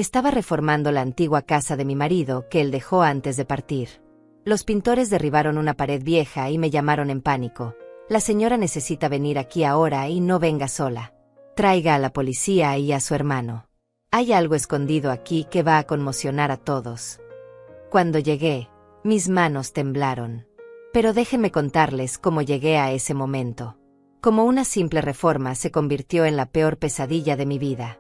Estaba reformando la antigua casa de mi marido que él dejó antes de partir. Los pintores derribaron una pared vieja y me llamaron en pánico. La señora necesita venir aquí ahora y no venga sola. Traiga a la policía y a su hermano. Hay algo escondido aquí que va a conmocionar a todos. Cuando llegué, mis manos temblaron. Pero déjenme contarles cómo llegué a ese momento. Como una simple reforma se convirtió en la peor pesadilla de mi vida.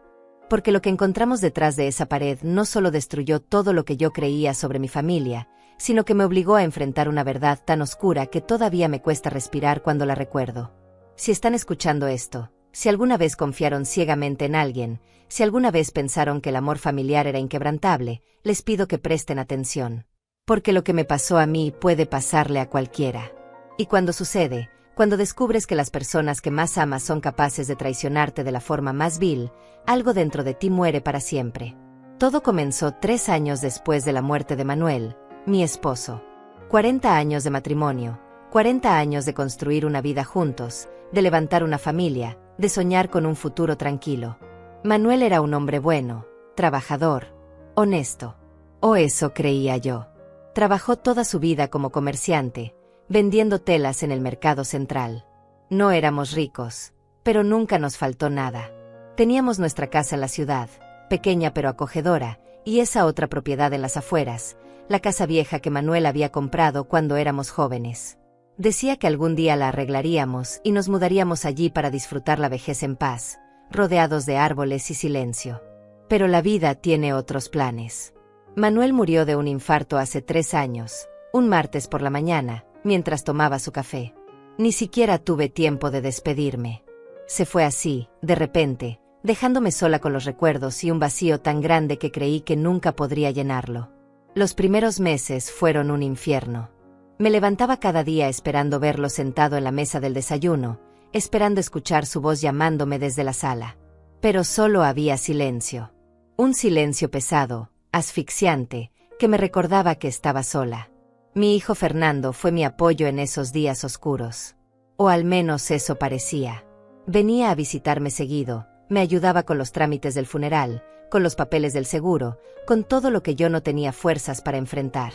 Porque lo que encontramos detrás de esa pared no solo destruyó todo lo que yo creía sobre mi familia, sino que me obligó a enfrentar una verdad tan oscura que todavía me cuesta respirar cuando la recuerdo. Si están escuchando esto, si alguna vez confiaron ciegamente en alguien, si alguna vez pensaron que el amor familiar era inquebrantable, les pido que presten atención. Porque lo que me pasó a mí puede pasarle a cualquiera. Y cuando sucede, cuando descubres que las personas que más amas son capaces de traicionarte de la forma más vil, algo dentro de ti muere para siempre. Todo comenzó 3 años después de la muerte de Manuel, mi esposo. 40 años de matrimonio, 40 años de construir una vida juntos, de levantar una familia, de soñar con un futuro tranquilo. Manuel era un hombre bueno, trabajador, honesto. O eso creía yo. Trabajó toda su vida como comerciante, vendiendo telas en el mercado central. No éramos ricos, pero nunca nos faltó nada. Teníamos nuestra casa en la ciudad, pequeña pero acogedora, y esa otra propiedad en las afueras, la casa vieja que Manuel había comprado cuando éramos jóvenes. Decía que algún día la arreglaríamos y nos mudaríamos allí para disfrutar la vejez en paz, rodeados de árboles y silencio. Pero la vida tiene otros planes. Manuel murió de un infarto hace 3 años, un martes por la mañana, mientras tomaba su café. Ni siquiera tuve tiempo de despedirme. Se fue así, de repente, dejándome sola con los recuerdos y un vacío tan grande que creí que nunca podría llenarlo. Los primeros meses fueron un infierno. Me levantaba cada día esperando verlo sentado en la mesa del desayuno, esperando escuchar su voz llamándome desde la sala. Pero solo había silencio. Un silencio pesado, asfixiante, que me recordaba que estaba sola. Mi hijo Fernando fue mi apoyo en esos días oscuros. O al menos eso parecía. Venía a visitarme seguido, me ayudaba con los trámites del funeral, con los papeles del seguro, con todo lo que yo no tenía fuerzas para enfrentar.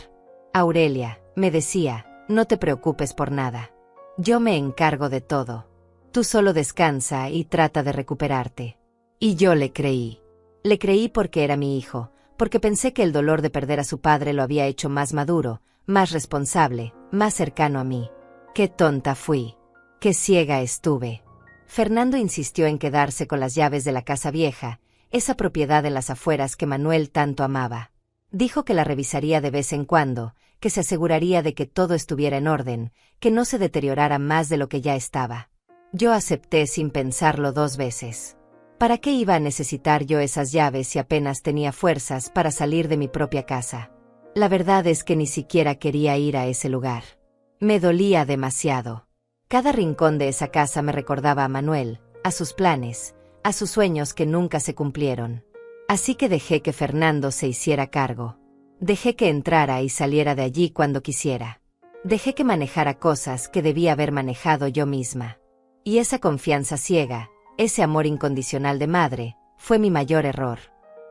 Aurelia, me decía, no te preocupes por nada. Yo me encargo de todo. Tú solo descansa y trata de recuperarte. Y yo le creí. Le creí porque era mi hijo, porque pensé que el dolor de perder a su padre lo había hecho más maduro, más responsable, más cercano a mí. Qué tonta fui. Qué ciega estuve. Fernando insistió en quedarse con las llaves de la casa vieja, esa propiedad en las afueras que Manuel tanto amaba. Dijo que la revisaría de vez en cuando, que se aseguraría de que todo estuviera en orden, que no se deteriorara más de lo que ya estaba. Yo acepté sin pensarlo 2 veces. ¿Para qué iba a necesitar yo esas llaves si apenas tenía fuerzas para salir de mi propia casa? La verdad es que ni siquiera quería ir a ese lugar. Me dolía demasiado. Cada rincón de esa casa me recordaba a Manuel, a sus planes, a sus sueños que nunca se cumplieron. Así que dejé que Fernando se hiciera cargo. Dejé que entrara y saliera de allí cuando quisiera. Dejé que manejara cosas que debía haber manejado yo misma. Y esa confianza ciega, ese amor incondicional de madre, fue mi mayor error.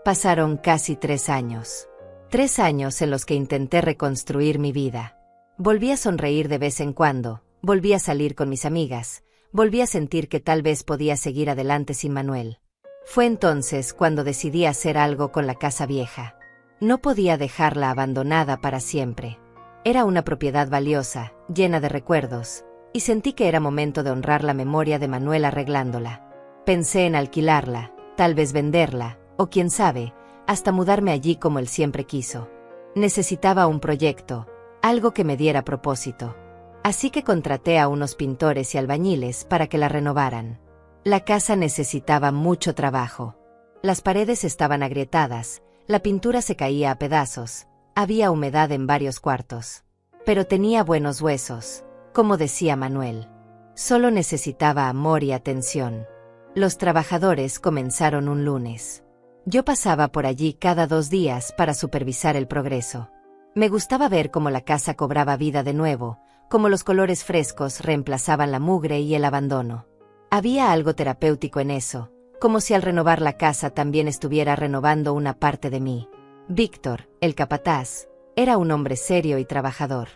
Pasaron casi 3 años. 3 años en los que intenté reconstruir mi vida. Volví a sonreír de vez en cuando, volví a salir con mis amigas, volví a sentir que tal vez podía seguir adelante sin Manuel. Fue entonces cuando decidí hacer algo con la casa vieja. No podía dejarla abandonada para siempre. Era una propiedad valiosa, llena de recuerdos, y sentí que era momento de honrar la memoria de Manuel arreglándola. Pensé en alquilarla, tal vez venderla, o quién sabe, hasta mudarme allí como él siempre quiso. Necesitaba un proyecto, algo que me diera propósito. Así que contraté a unos pintores y albañiles para que la renovaran. La casa necesitaba mucho trabajo. Las paredes estaban agrietadas, la pintura se caía a pedazos, había humedad en varios cuartos. Pero tenía buenos huesos, como decía Manuel. Solo necesitaba amor y atención. Los trabajadores comenzaron un lunes. Yo pasaba por allí cada 2 días para supervisar el progreso. Me gustaba ver cómo la casa cobraba vida de nuevo, cómo los colores frescos reemplazaban la mugre y el abandono. Había algo terapéutico en eso, como si al renovar la casa también estuviera renovando una parte de mí. Víctor, el capataz, era un hombre serio y trabajador.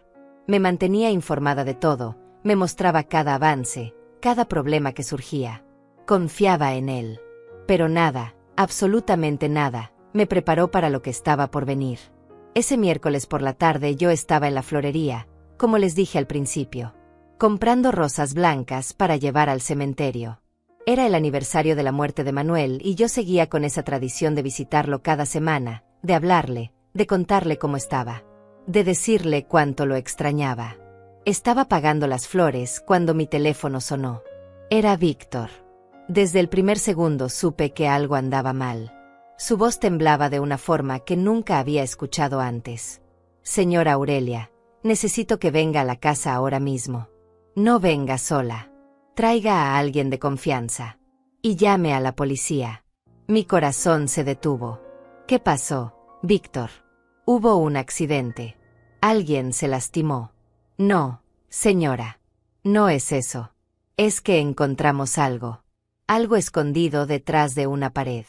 Me mantenía informada de todo, me mostraba cada avance, cada problema que surgía. Confiaba en él. Pero nada, absolutamente nada, me preparó para lo que estaba por venir. Ese miércoles por la tarde yo estaba en la florería, como les dije al principio, comprando rosas blancas para llevar al cementerio. Era el aniversario de la muerte de Manuel y yo seguía con esa tradición de visitarlo cada semana, de hablarle, de contarle cómo estaba, de decirle cuánto lo extrañaba. Estaba pagando las flores cuando mi teléfono sonó. Era Víctor. Desde el primer segundo supe que algo andaba mal. Su voz temblaba de una forma que nunca había escuchado antes. Señora Aurelia, necesito que venga a la casa ahora mismo. No venga sola. Traiga a alguien de confianza. Y llame a la policía. Mi corazón se detuvo. ¿Qué pasó, Víctor? Hubo un accidente. Alguien se lastimó. No, señora. No es eso. Es que encontramos algo. Algo escondido detrás de una pared.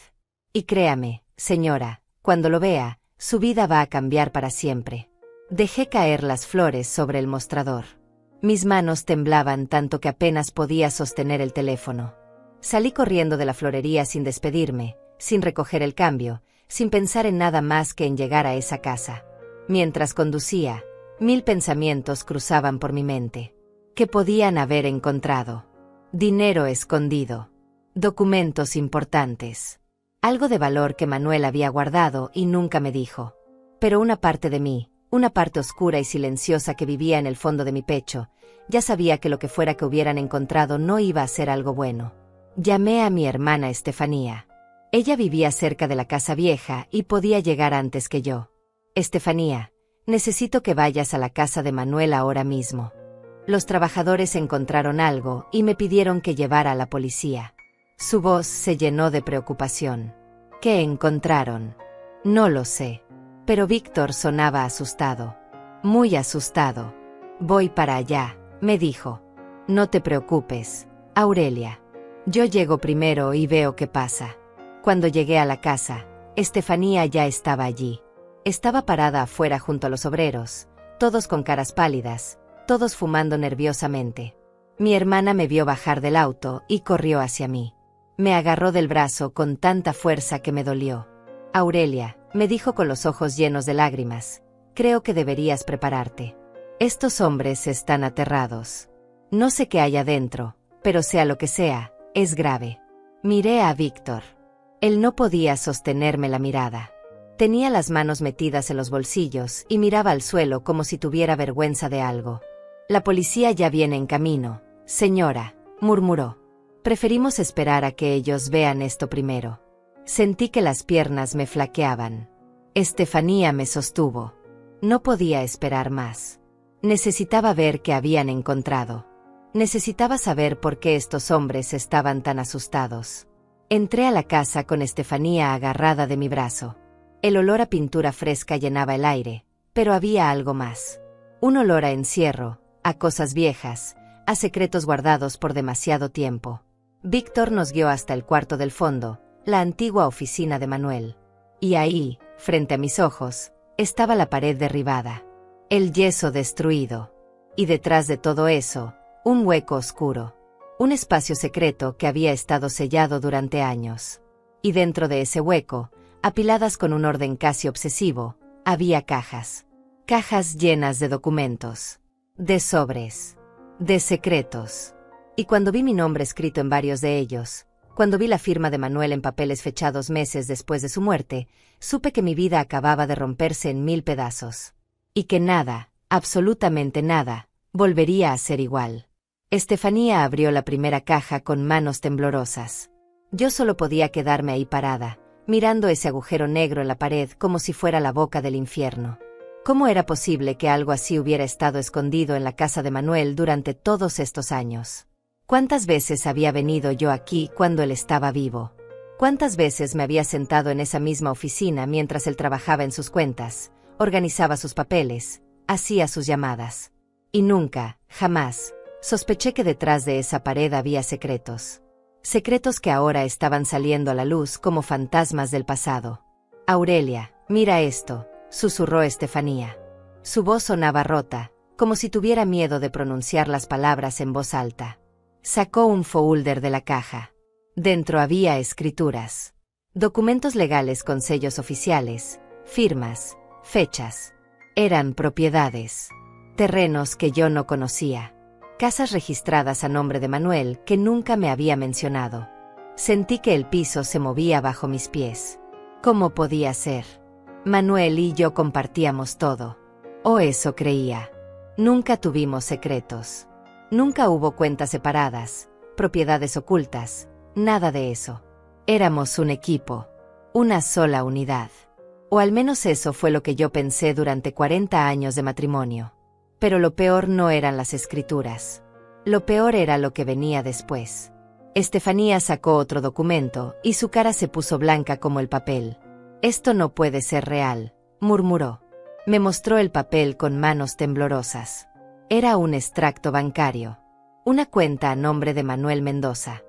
Y créame, señora, cuando lo vea, su vida va a cambiar para siempre. Dejé caer las flores sobre el mostrador. Mis manos temblaban tanto que apenas podía sostener el teléfono. Salí corriendo de la florería sin despedirme, sin recoger el cambio, sin pensar en nada más que en llegar a esa casa. Mientras conducía, 1000 pensamientos cruzaban por mi mente. ¿Qué podían haber encontrado? Dinero escondido. Documentos importantes. Algo de valor que Manuel había guardado y nunca me dijo. Pero una parte de mí, una parte oscura y silenciosa que vivía en el fondo de mi pecho, ya sabía que lo que fuera que hubieran encontrado no iba a ser algo bueno. Llamé a mi hermana Estefanía. Ella vivía cerca de la casa vieja y podía llegar antes que yo. Estefanía, necesito que vayas a la casa de Manuel ahora mismo. Los trabajadores encontraron algo y me pidieron que llevara a la policía. Su voz se llenó de preocupación. ¿Qué encontraron? No lo sé. Pero Víctor sonaba asustado. Muy asustado. Voy para allá, me dijo. No te preocupes, Aurelia. Yo llego primero y veo qué pasa. Cuando llegué a la casa, Estefanía ya estaba allí. Estaba parada afuera junto a los obreros, todos con caras pálidas, todos fumando nerviosamente. Mi hermana me vio bajar del auto y corrió hacia mí. Me agarró del brazo con tanta fuerza que me dolió. Aurelia, me dijo con los ojos llenos de lágrimas, creo que deberías prepararte. Estos hombres están aterrados. No sé qué hay adentro, pero sea lo que sea, es grave. Miré a Víctor. Él no podía sostenerme la mirada. Tenía las manos metidas en los bolsillos y miraba al suelo como si tuviera vergüenza de algo. La policía ya viene en camino, señora, murmuró. Preferimos esperar a que ellos vean esto primero. Sentí que las piernas me flaqueaban. Estefanía me sostuvo. No podía esperar más. Necesitaba ver qué habían encontrado. Necesitaba saber por qué estos hombres estaban tan asustados. Entré a la casa con Estefanía agarrada de mi brazo. El olor a pintura fresca llenaba el aire, pero había algo más. Un olor a encierro, a cosas viejas, a secretos guardados por demasiado tiempo. Víctor nos guió hasta el cuarto del fondo, la antigua oficina de Manuel. Y ahí, frente a mis ojos, estaba la pared derribada, el yeso destruido. Y detrás de todo eso, un hueco oscuro. Un espacio secreto que había estado sellado durante años. Y dentro de ese hueco, apiladas con un orden casi obsesivo, había cajas. Cajas llenas de documentos, de sobres, de secretos. Y cuando vi mi nombre escrito en varios de ellos, cuando vi la firma de Manuel en papeles fechados meses después de su muerte, supe que mi vida acababa de romperse en 1000 pedazos. Y que nada, absolutamente nada, volvería a ser igual. Estefanía abrió la primera caja con manos temblorosas. Yo solo podía quedarme ahí parada, mirando ese agujero negro en la pared como si fuera la boca del infierno. ¿Cómo era posible que algo así hubiera estado escondido en la casa de Manuel durante todos estos años? ¿Cuántas veces había venido yo aquí cuando él estaba vivo? ¿Cuántas veces me había sentado en esa misma oficina mientras él trabajaba en sus cuentas, organizaba sus papeles, hacía sus llamadas? Y nunca, jamás, sospeché que detrás de esa pared había secretos. Secretos que ahora estaban saliendo a la luz como fantasmas del pasado. Aurelia, mira esto, susurró Estefanía. Su voz sonaba rota, como si tuviera miedo de pronunciar las palabras en voz alta. Sacó un folder de la caja. Dentro había escrituras. Documentos legales con sellos oficiales, firmas, fechas. Eran propiedades. Terrenos que yo no conocía. Casas registradas a nombre de Manuel que nunca me había mencionado. Sentí que el piso se movía bajo mis pies. ¿Cómo podía ser? Manuel y yo compartíamos todo. O eso creía. Nunca tuvimos secretos. Nunca hubo cuentas separadas, propiedades ocultas, nada de eso. Éramos un equipo, una sola unidad. O al menos eso fue lo que yo pensé durante 40 años de matrimonio. Pero lo peor no eran las escrituras. Lo peor era lo que venía después. Estefanía sacó otro documento y su cara se puso blanca como el papel. Esto no puede ser real, murmuró. Me mostró el papel con manos temblorosas. Era un extracto bancario. Una cuenta a nombre de Manuel Mendoza.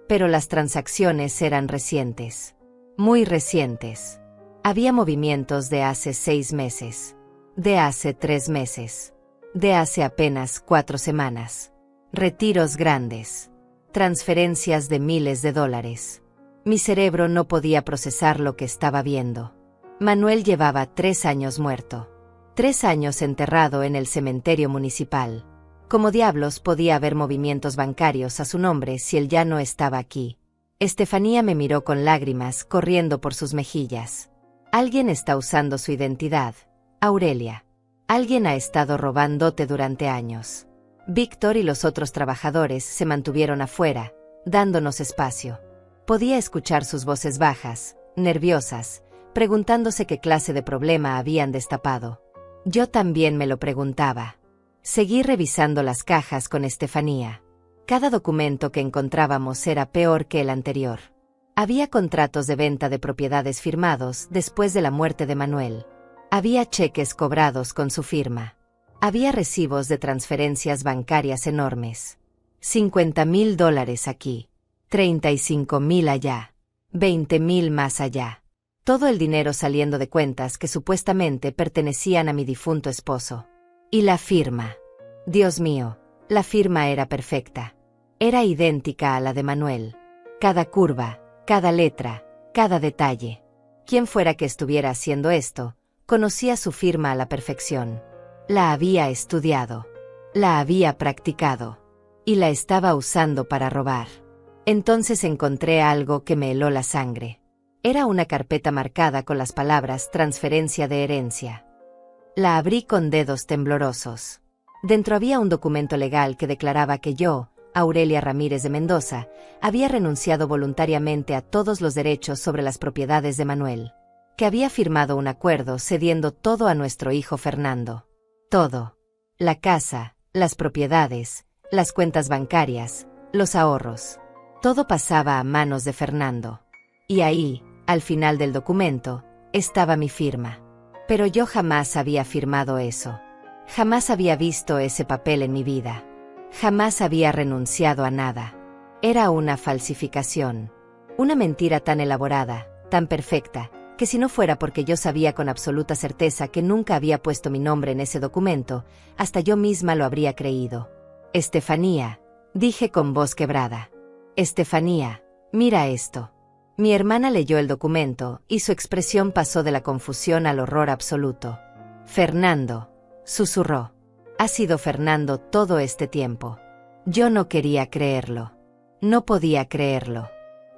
Pero las transacciones eran recientes. Muy recientes. Había movimientos de hace 6 meses. De hace 3 meses. De hace apenas 4 semanas. Retiros grandes. Transferencias de miles de dólares. Mi cerebro no podía procesar lo que estaba viendo. Manuel llevaba 3 años muerto. 3 años enterrado en el cementerio municipal. ¿Cómo diablos podía haber movimientos bancarios a su nombre si él ya no estaba aquí? Estefanía me miró con lágrimas corriendo por sus mejillas. Alguien está usando su identidad, Aurelia. Alguien ha estado robándote durante años. Víctor y los otros trabajadores se mantuvieron afuera, dándonos espacio. Podía escuchar sus voces bajas, nerviosas, preguntándose qué clase de problema habían destapado. Yo también me lo preguntaba. Seguí revisando las cajas con Estefanía. Cada documento que encontrábamos era peor que el anterior. Había contratos de venta de propiedades firmados después de la muerte de Manuel. Había cheques cobrados con su firma. Había recibos de transferencias bancarias enormes. $50,000 aquí, 35,000 allá, 20,000 más allá. Todo el dinero saliendo de cuentas que supuestamente pertenecían a mi difunto esposo. Y la firma. Dios mío, la firma era perfecta. Era idéntica a la de Manuel. Cada curva, cada letra, cada detalle. Quien fuera que estuviera haciendo esto, conocía su firma a la perfección. La había estudiado. La había practicado. Y la estaba usando para robar. Entonces encontré algo que me heló la sangre. Era una carpeta marcada con las palabras transferencia de herencia. La abrí con dedos temblorosos. Dentro había un documento legal que declaraba que yo, Aurelia Ramírez de Mendoza, había renunciado voluntariamente a todos los derechos sobre las propiedades de Manuel. Que había firmado un acuerdo cediendo todo a nuestro hijo Fernando. Todo. La casa, las propiedades, las cuentas bancarias, los ahorros. Todo pasaba a manos de Fernando. Y ahí, al final del documento, estaba mi firma. Pero yo jamás había firmado eso. Jamás había visto ese papel en mi vida. Jamás había renunciado a nada. Era una falsificación. Una mentira tan elaborada, tan perfecta, que si no fuera porque yo sabía con absoluta certeza que nunca había puesto mi nombre en ese documento, hasta yo misma lo habría creído. Estefanía, dije con voz quebrada. Estefanía, mira esto. Mi hermana leyó el documento y su expresión pasó de la confusión al horror absoluto. Fernando, susurró. Ha sido Fernando todo este tiempo. Yo no quería creerlo. No podía creerlo.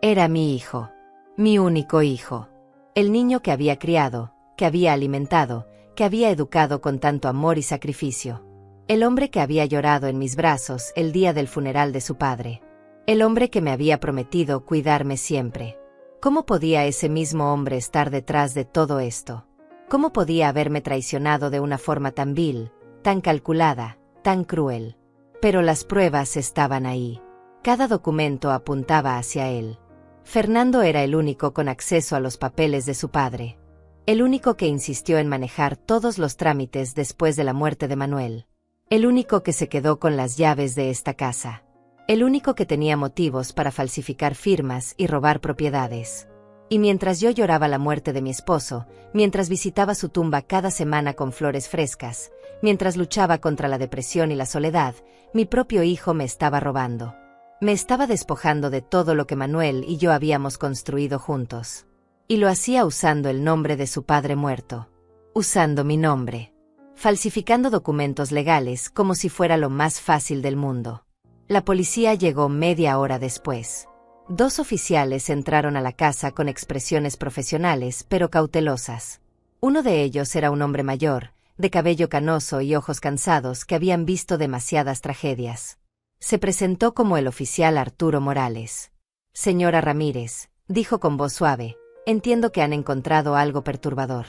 Era mi hijo. Mi único hijo. El niño que había criado, que había alimentado, que había educado con tanto amor y sacrificio. El hombre que había llorado en mis brazos el día del funeral de su padre. El hombre que me había prometido cuidarme siempre. ¿Cómo podía ese mismo hombre estar detrás de todo esto? ¿Cómo podía haberme traicionado de una forma tan vil, tan calculada, tan cruel? Pero las pruebas estaban ahí. Cada documento apuntaba hacia él. Fernando era el único con acceso a los papeles de su padre. El único que insistió en manejar todos los trámites después de la muerte de Manuel. El único que se quedó con las llaves de esta casa. El único que tenía motivos para falsificar firmas y robar propiedades. Y mientras yo lloraba la muerte de mi esposo, mientras visitaba su tumba cada semana con flores frescas, mientras luchaba contra la depresión y la soledad, mi propio hijo me estaba robando. Me estaba despojando de todo lo que Manuel y yo habíamos construido juntos. Y lo hacía usando el nombre de su padre muerto. Usando mi nombre. Falsificando documentos legales como si fuera lo más fácil del mundo. La policía llegó media hora después. 2 oficiales entraron a la casa con expresiones profesionales pero cautelosas. Uno de ellos era un hombre mayor, de cabello canoso y ojos cansados que habían visto demasiadas tragedias. Se presentó como el oficial Arturo Morales. Señora Ramírez, dijo con voz suave, entiendo que han encontrado algo perturbador.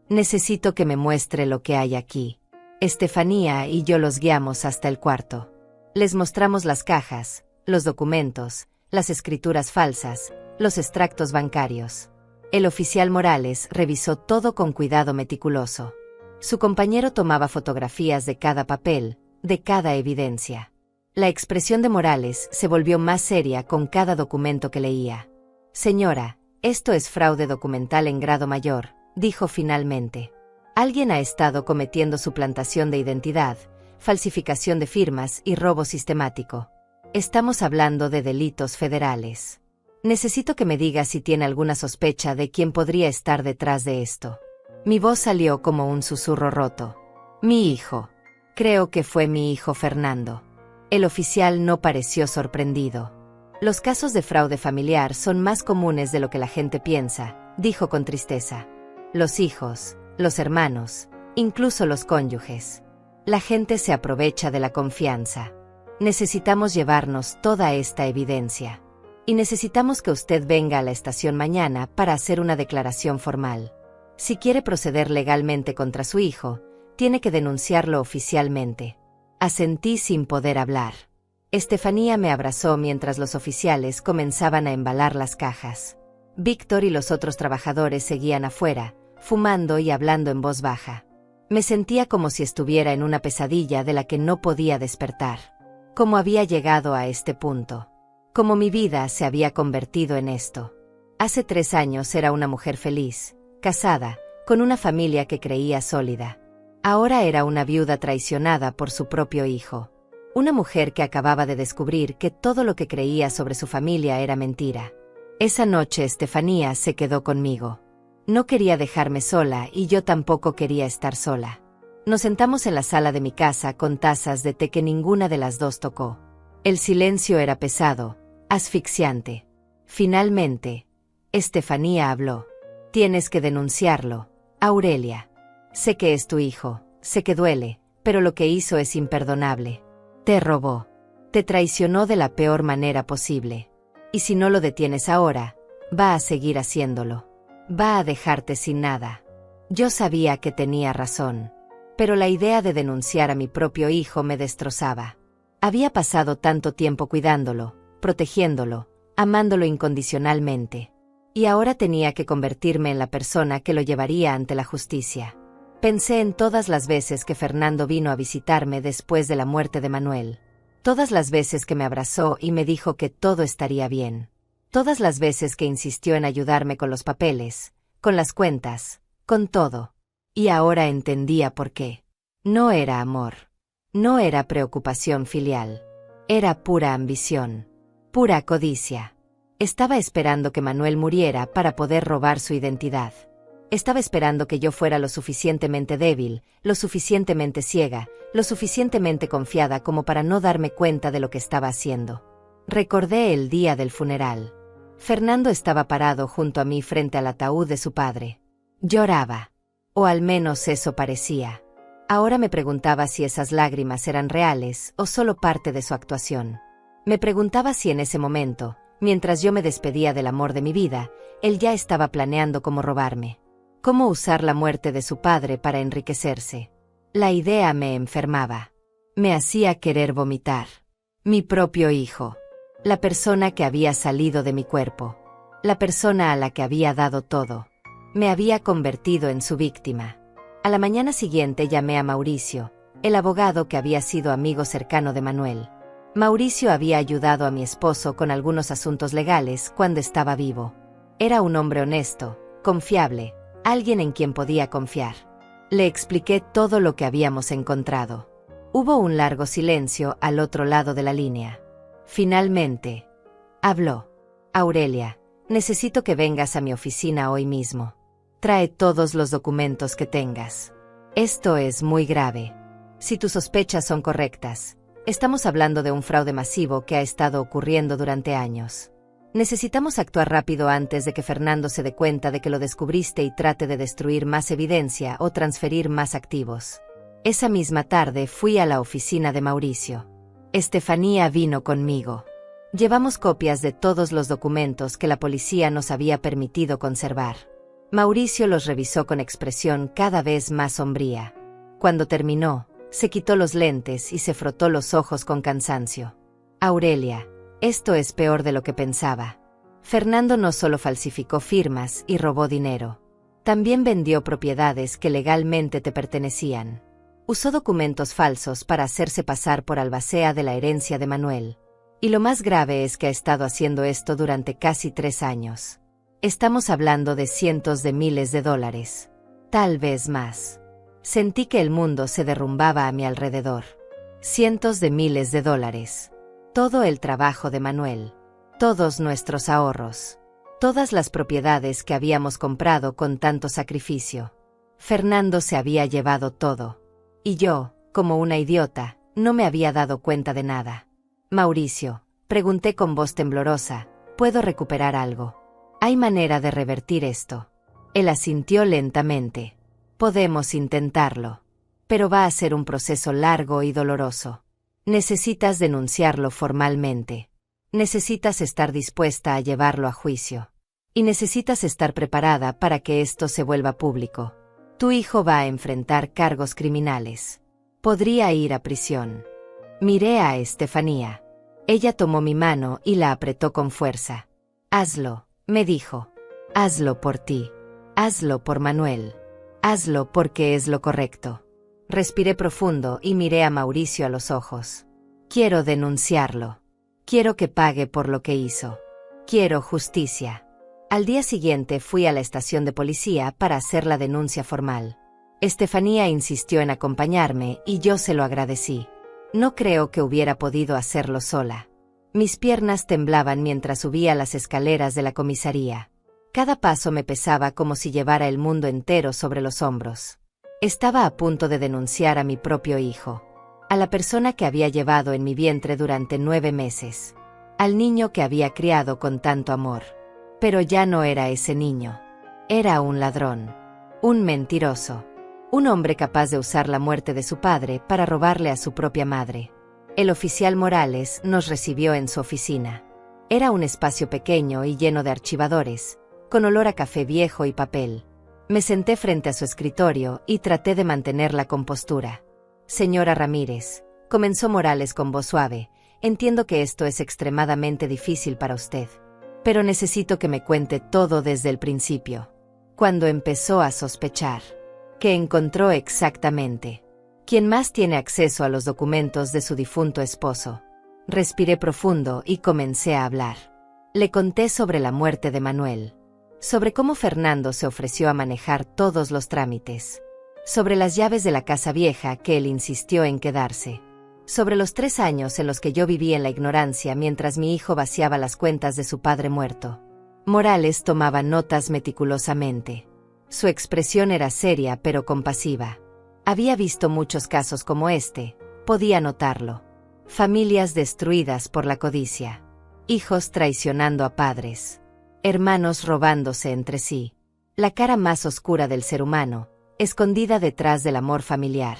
Necesito que me muestre lo que hay aquí. Estefanía y yo los guiamos hasta el cuarto. Les mostramos las cajas, los documentos, las escrituras falsas, los extractos bancarios. El oficial Morales revisó todo con cuidado meticuloso. Su compañero tomaba fotografías de cada papel, de cada evidencia. La expresión de Morales se volvió más seria con cada documento que leía. Señora, esto es fraude documental en grado mayor, dijo finalmente. Alguien ha estado cometiendo suplantación de identidad, falsificación de firmas y robo sistemático. Estamos hablando de delitos federales. Necesito que me diga si tiene alguna sospecha de quién podría estar detrás de esto. Mi voz salió como un susurro roto. Mi hijo. Creo que fue mi hijo Fernando. El oficial no pareció sorprendido. Los casos de fraude familiar son más comunes de lo que la gente piensa, dijo con tristeza. Los hijos, los hermanos, incluso los cónyuges. La gente se aprovecha de la confianza. Necesitamos llevarnos toda esta evidencia. Y necesitamos que usted venga a la estación mañana para hacer una declaración formal. Si quiere proceder legalmente contra su hijo, tiene que denunciarlo oficialmente. Asentí sin poder hablar. Estefanía me abrazó mientras los oficiales comenzaban a embalar las cajas. Víctor y los otros trabajadores seguían afuera, fumando y hablando en voz baja. Me sentía como si estuviera en una pesadilla de la que no podía despertar. Cómo había llegado a este punto. Cómo mi vida se había convertido en esto. Hace 3 años era una mujer feliz, casada, con una familia que creía sólida. Ahora era una viuda traicionada por su propio hijo. Una mujer que acababa de descubrir que todo lo que creía sobre su familia era mentira. Esa noche Estefanía se quedó conmigo. No quería dejarme sola y yo tampoco quería estar sola. Nos sentamos en la sala de mi casa con tazas de té que ninguna de las dos tocó. El silencio era pesado, asfixiante. Finalmente, Estefanía habló. Tienes que denunciarlo, Aurelia. Sé que es tu hijo, sé que duele, pero lo que hizo es imperdonable. Te robó. Te traicionó de la peor manera posible. Y si no lo detienes ahora, va a seguir haciéndolo. Va a dejarte sin nada. Yo sabía que tenía razón. Pero la idea de denunciar a mi propio hijo me destrozaba. Había pasado tanto tiempo cuidándolo, protegiéndolo, amándolo incondicionalmente. Y ahora tenía que convertirme en la persona que lo llevaría ante la justicia. Pensé en todas las veces que Fernando vino a visitarme después de la muerte de Manuel. Todas las veces que me abrazó y me dijo que todo estaría bien. Todas las veces que insistió en ayudarme con los papeles, con las cuentas, con todo. Y ahora entendía por qué. No era amor. No era preocupación filial. Era pura ambición. Pura codicia. Estaba esperando que Manuel muriera para poder robar su identidad. Estaba esperando que yo fuera lo suficientemente débil, lo suficientemente ciega, lo suficientemente confiada como para no darme cuenta de lo que estaba haciendo. Recordé el día del funeral. Fernando estaba parado junto a mí frente al ataúd de su padre. Lloraba. O al menos eso parecía. Ahora me preguntaba si esas lágrimas eran reales o solo parte de su actuación. Me preguntaba si en ese momento, mientras yo me despedía del amor de mi vida, él ya estaba planeando cómo robarme. Cómo usar la muerte de su padre para enriquecerse. La idea me enfermaba. Me hacía querer vomitar. Mi propio hijo. La persona que había salido de mi cuerpo. La persona a la que había dado todo. Me había convertido en su víctima. A la mañana siguiente llamé a Mauricio, el abogado que había sido amigo cercano de Manuel. Mauricio había ayudado a mi esposo con algunos asuntos legales cuando estaba vivo. Era un hombre honesto, confiable, alguien en quien podía confiar. Le expliqué todo lo que habíamos encontrado. Hubo un largo silencio al otro lado de la línea. Finalmente, habló. Aurelia, necesito que vengas a mi oficina hoy mismo. Trae todos los documentos que tengas. Esto es muy grave. Si tus sospechas son correctas, estamos hablando de un fraude masivo que ha estado ocurriendo durante años. Necesitamos actuar rápido antes de que Fernando se dé cuenta de que lo descubriste y trate de destruir más evidencia o transferir más activos. Esa misma tarde fui a la oficina de Mauricio. Estefanía vino conmigo. Llevamos copias de todos los documentos que la policía nos había permitido conservar. Mauricio los revisó con expresión cada vez más sombría. Cuando terminó, se quitó los lentes y se frotó los ojos con cansancio. Aurelia, esto es peor de lo que pensaba. Fernando no solo falsificó firmas y robó dinero. También vendió propiedades que legalmente te pertenecían. Usó documentos falsos para hacerse pasar por albacea de la herencia de Manuel. Y lo más grave es que ha estado haciendo esto durante casi 3 años. Estamos hablando de cientos de miles de dólares. Tal vez más. Sentí que el mundo se derrumbaba a mi alrededor. Cientos de miles de dólares. Todo el trabajo de Manuel. Todos nuestros ahorros. Todas las propiedades que habíamos comprado con tanto sacrificio. Fernando se había llevado todo. Y yo, como una idiota, no me había dado cuenta de nada. Mauricio, pregunté con voz temblorosa, ¿puedo recuperar algo? ¿Hay manera de revertir esto? Él asintió lentamente. Podemos intentarlo. Pero va a ser un proceso largo y doloroso. Necesitas denunciarlo formalmente. Necesitas estar dispuesta a llevarlo a juicio. Y necesitas estar preparada para que esto se vuelva público. Tu hijo va a enfrentar cargos criminales. Podría ir a prisión. Miré a Estefanía. Ella tomó mi mano y la apretó con fuerza. Hazlo, me dijo. Hazlo por ti. Hazlo por Manuel. Hazlo porque es lo correcto. Respiré profundo y miré a Mauricio a los ojos. Quiero denunciarlo. Quiero que pague por lo que hizo. Quiero justicia. Al día siguiente fui a la estación de policía para hacer la denuncia formal. Estefanía insistió en acompañarme y yo se lo agradecí. No creo que hubiera podido hacerlo sola. Mis piernas temblaban mientras subía las escaleras de la comisaría. Cada paso me pesaba como si llevara el mundo entero sobre los hombros. Estaba a punto de denunciar a mi propio hijo. A la persona que había llevado en mi vientre durante 9 meses. Al niño que había criado con tanto amor. Pero ya no era ese niño. Era un ladrón. Un mentiroso. Un hombre capaz de usar la muerte de su padre para robarle a su propia madre. El oficial Morales nos recibió en su oficina. Era un espacio pequeño y lleno de archivadores, con olor a café viejo y papel. Me senté frente a su escritorio y traté de mantener la compostura. Señora Ramírez, comenzó Morales con voz suave, entiendo que esto es extremadamente difícil para usted. Pero necesito que me cuente todo desde el principio. Cuando empezó a sospechar. ¿Qué encontró exactamente? ¿Quién más tiene acceso a los documentos de su difunto esposo? Respiré profundo y comencé a hablar. Le conté sobre la muerte de Manuel. Sobre cómo Fernando se ofreció a manejar todos los trámites. Sobre las llaves de la casa vieja que él insistió en quedarse. Sobre los 3 años en los que yo viví en la ignorancia mientras mi hijo vaciaba las cuentas de su padre muerto. Morales tomaba notas meticulosamente. Su expresión era seria pero compasiva. Había visto muchos casos como este, podía notarlo. Familias destruidas por la codicia. Hijos traicionando a padres. Hermanos robándose entre sí. La cara más oscura del ser humano, escondida detrás del amor familiar.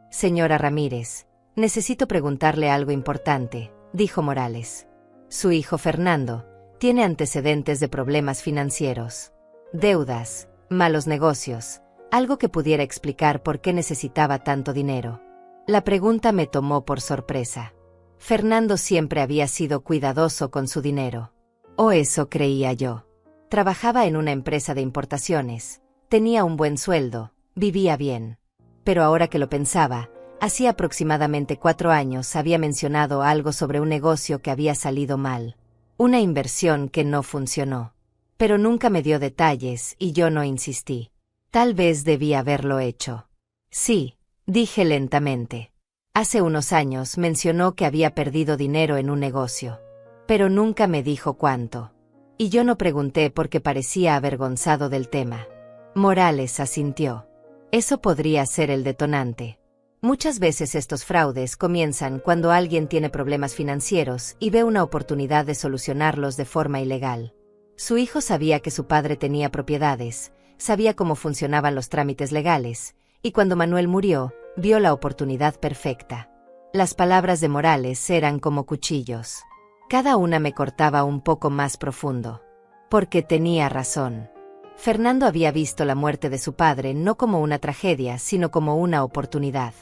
Señora Ramírez, necesito preguntarle algo importante, dijo Morales. Su hijo Fernando tiene antecedentes de problemas financieros. Deudas, malos negocios, algo que pudiera explicar por qué necesitaba tanto dinero. La pregunta me tomó por sorpresa. Fernando siempre había sido cuidadoso con su dinero. O eso creía yo. Trabajaba en una empresa de importaciones, tenía un buen sueldo, vivía bien. Pero ahora que lo pensaba, Hacía aproximadamente 4 años había mencionado algo sobre un negocio que había salido mal. Una inversión que no funcionó. Pero nunca me dio detalles y yo no insistí. Tal vez debía haberlo hecho. Sí, dije lentamente. Hace unos años mencionó que había perdido dinero en un negocio. Pero nunca me dijo cuánto. Y yo no pregunté porque parecía avergonzado del tema. Morales asintió. Eso podría ser el detonante. Muchas veces estos fraudes comienzan cuando alguien tiene problemas financieros y ve una oportunidad de solucionarlos de forma ilegal. Su hijo sabía que su padre tenía propiedades, sabía cómo funcionaban los trámites legales, y cuando Manuel murió, vio la oportunidad perfecta. Las palabras de Morales eran como cuchillos. Cada una me cortaba un poco más profundo. Porque tenía razón. Fernando había visto la muerte de su padre no como una tragedia, sino como una oportunidad.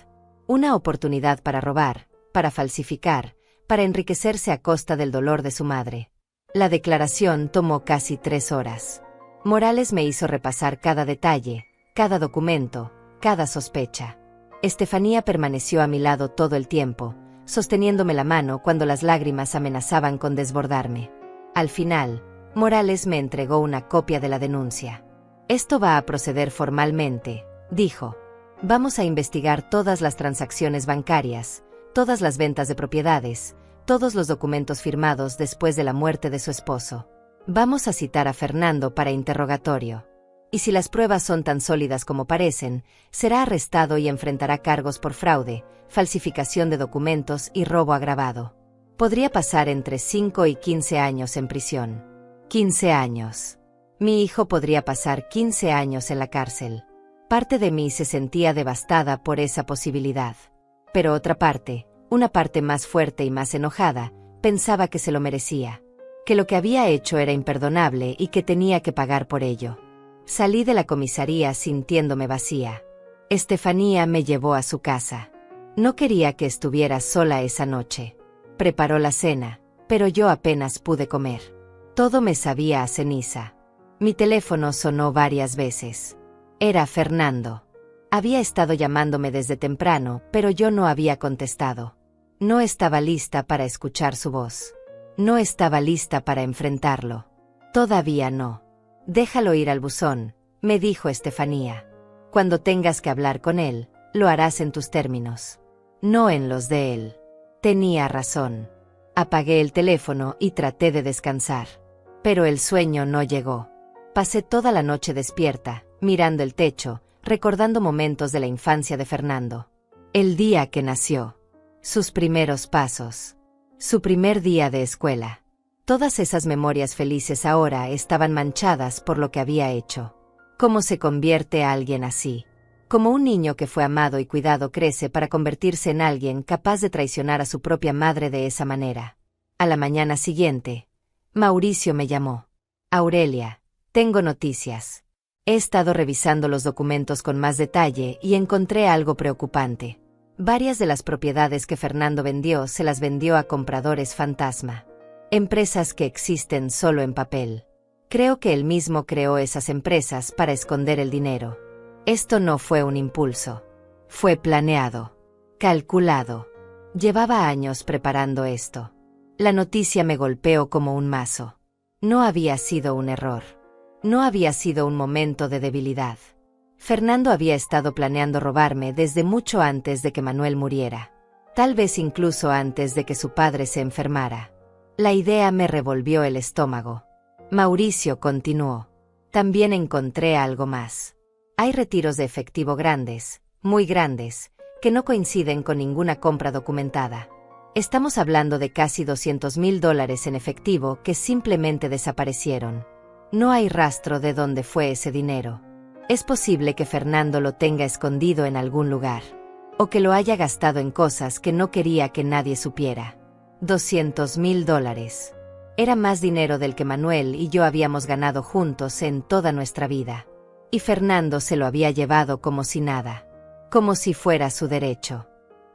Una oportunidad para robar, para falsificar, para enriquecerse a costa del dolor de su madre. La declaración tomó casi 3 horas. Morales me hizo repasar cada detalle, cada documento, cada sospecha. Estefanía permaneció a mi lado todo el tiempo, sosteniéndome la mano cuando las lágrimas amenazaban con desbordarme. Al final, Morales me entregó una copia de la denuncia. Esto va a proceder formalmente, dijo. Vamos a investigar todas las transacciones bancarias, todas las ventas de propiedades, todos los documentos firmados después de la muerte de su esposo. Vamos a citar a Fernando para interrogatorio. Y si las pruebas son tan sólidas como parecen, será arrestado y enfrentará cargos por fraude, falsificación de documentos y robo agravado. Podría pasar entre 5 y 15 años en prisión. 15 años. Mi hijo podría pasar 15 años en la cárcel. Parte de mí se sentía devastada por esa posibilidad. Pero otra parte, una parte más fuerte y más enojada, pensaba que se lo merecía. Que lo que había hecho era imperdonable y que tenía que pagar por ello. Salí de la comisaría sintiéndome vacía. Estefanía me llevó a su casa. No quería que estuviera sola esa noche. Preparó la cena, pero yo apenas pude comer. Todo me sabía a ceniza. Mi teléfono sonó varias veces. Era Fernando. Había estado llamándome desde temprano, pero yo no había contestado. No estaba lista para escuchar su voz. No estaba lista para enfrentarlo. Todavía no. Déjalo ir al buzón, me dijo Estefanía. Cuando tengas que hablar con él, lo harás en tus términos. No en los de él. Tenía razón. Apagué el teléfono y traté de descansar. Pero el sueño no llegó. Pasé toda la noche despierta, mirando el techo, recordando momentos de la infancia de Fernando. El día que nació. Sus primeros pasos. Su primer día de escuela. Todas esas memorias felices ahora estaban manchadas por lo que había hecho. ¿Cómo se convierte a alguien así? Como un niño que fue amado y cuidado crece para convertirse en alguien capaz de traicionar a su propia madre de esa manera. A la mañana siguiente, Mauricio me llamó. Aurelia, tengo noticias. He estado revisando los documentos con más detalle y encontré algo preocupante. Varias de las propiedades que Fernando vendió se las vendió a compradores fantasma. Empresas que existen solo en papel. Creo que él mismo creó esas empresas para esconder el dinero. Esto no fue un impulso. Fue planeado. Calculado. Llevaba años preparando esto. La noticia me golpeó como un mazo. No había sido un error. No había sido un momento de debilidad. Fernando había estado planeando robarme desde mucho antes de que Manuel muriera. Tal vez incluso antes de que su padre se enfermara. La idea me revolvió el estómago. Mauricio continuó. También encontré algo más. Hay retiros de efectivo grandes, muy grandes, que no coinciden con ninguna compra documentada. Estamos hablando de casi $200,000 en efectivo que simplemente desaparecieron. No hay rastro de dónde fue ese dinero. Es posible que Fernando lo tenga escondido en algún lugar. O que lo haya gastado en cosas que no quería que nadie supiera. $200,000. Era más dinero del que Manuel y yo habíamos ganado juntos en toda nuestra vida. Y Fernando se lo había llevado como si nada. Como si fuera su derecho.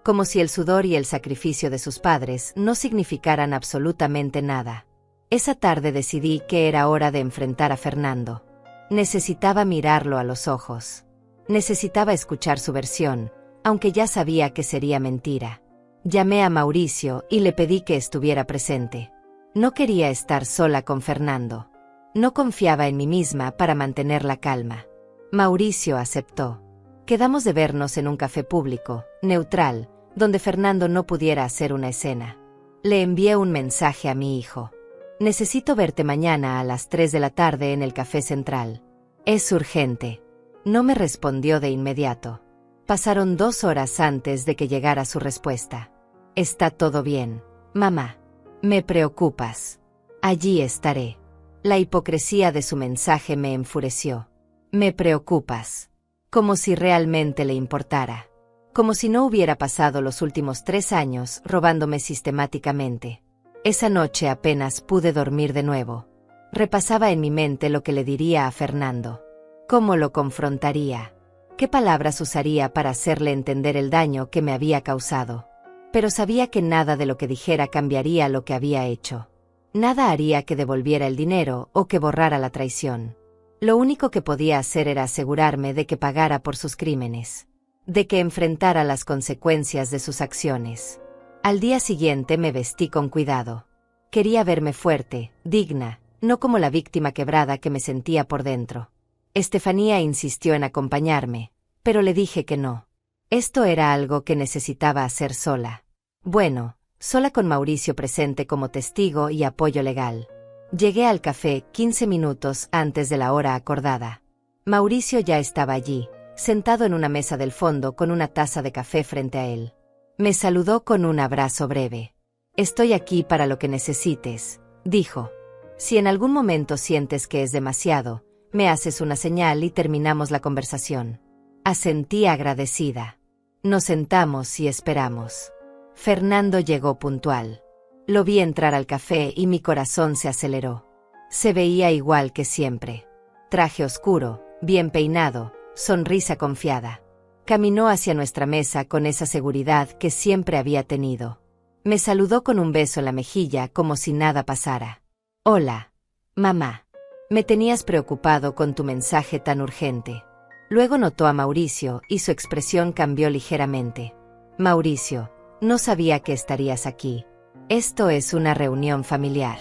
Como si el sudor y el sacrificio de sus padres no significaran absolutamente nada. Esa tarde decidí que era hora de enfrentar a Fernando. Necesitaba mirarlo a los ojos. Necesitaba escuchar su versión, aunque ya sabía que sería mentira. Llamé a Mauricio y le pedí que estuviera presente. No quería estar sola con Fernando. No confiaba en mí misma para mantener la calma. Mauricio aceptó. Quedamos de vernos en un café público, neutral, donde Fernando no pudiera hacer una escena. Le envié un mensaje a mi hijo. Necesito verte mañana a las 3 de la tarde en el Café Central. Es urgente. No me respondió de inmediato. Pasaron 2 horas antes de que llegara su respuesta. Está todo bien, mamá. Me preocupas. Allí estaré. La hipocresía de su mensaje me enfureció. Me preocupas. Como si realmente le importara. Como si no hubiera pasado los últimos 3 años robándome sistemáticamente. Esa noche apenas pude dormir de nuevo. Repasaba en mi mente lo que le diría a Fernando. ¿Cómo lo confrontaría? ¿Qué palabras usaría para hacerle entender el daño que me había causado? Pero sabía que nada de lo que dijera cambiaría lo que había hecho. Nada haría que devolviera el dinero o que borrara la traición. Lo único que podía hacer era asegurarme de que pagara por sus crímenes. De que enfrentara las consecuencias de sus acciones. Al día siguiente me vestí con cuidado. Quería verme fuerte, digna, no como la víctima quebrada que me sentía por dentro. Estefanía insistió en acompañarme, pero le dije que no. Esto era algo que necesitaba hacer sola. Bueno, sola con Mauricio presente como testigo y apoyo legal. Llegué al café 15 minutos antes de la hora acordada. Mauricio ya estaba allí, sentado en una mesa del fondo con una taza de café frente a él. Me saludó con un abrazo breve. Estoy aquí para lo que necesites, dijo. Si en algún momento sientes que es demasiado, me haces una señal y terminamos la conversación. Asentí agradecida. Nos sentamos y esperamos. Fernando llegó puntual. Lo vi entrar al café y mi corazón se aceleró. Se veía igual que siempre. Traje oscuro, bien peinado, sonrisa confiada. Caminó hacia nuestra mesa con esa seguridad que siempre había tenido. Me saludó con un beso en la mejilla como si nada pasara. Hola, mamá. Me tenías preocupado con tu mensaje tan urgente. Luego notó a Mauricio y su expresión cambió ligeramente. Mauricio, no sabía que estarías aquí. Esto es una reunión familiar.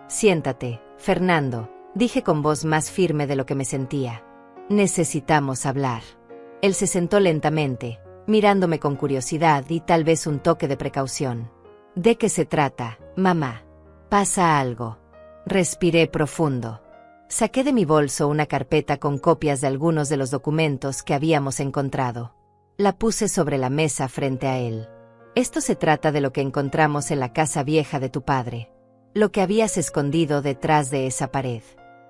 Siéntate, Fernando, dije con voz más firme de lo que me sentía. Necesitamos hablar. Él se sentó lentamente, mirándome con curiosidad y tal vez un toque de precaución. ¿De qué se trata, mamá? ¿Pasa algo? Respiré profundo. Saqué de mi bolso una carpeta con copias de algunos de los documentos que habíamos encontrado. La puse sobre la mesa frente a él. Esto se trata de lo que encontramos en la casa vieja de tu padre. Lo que habías escondido detrás de esa pared.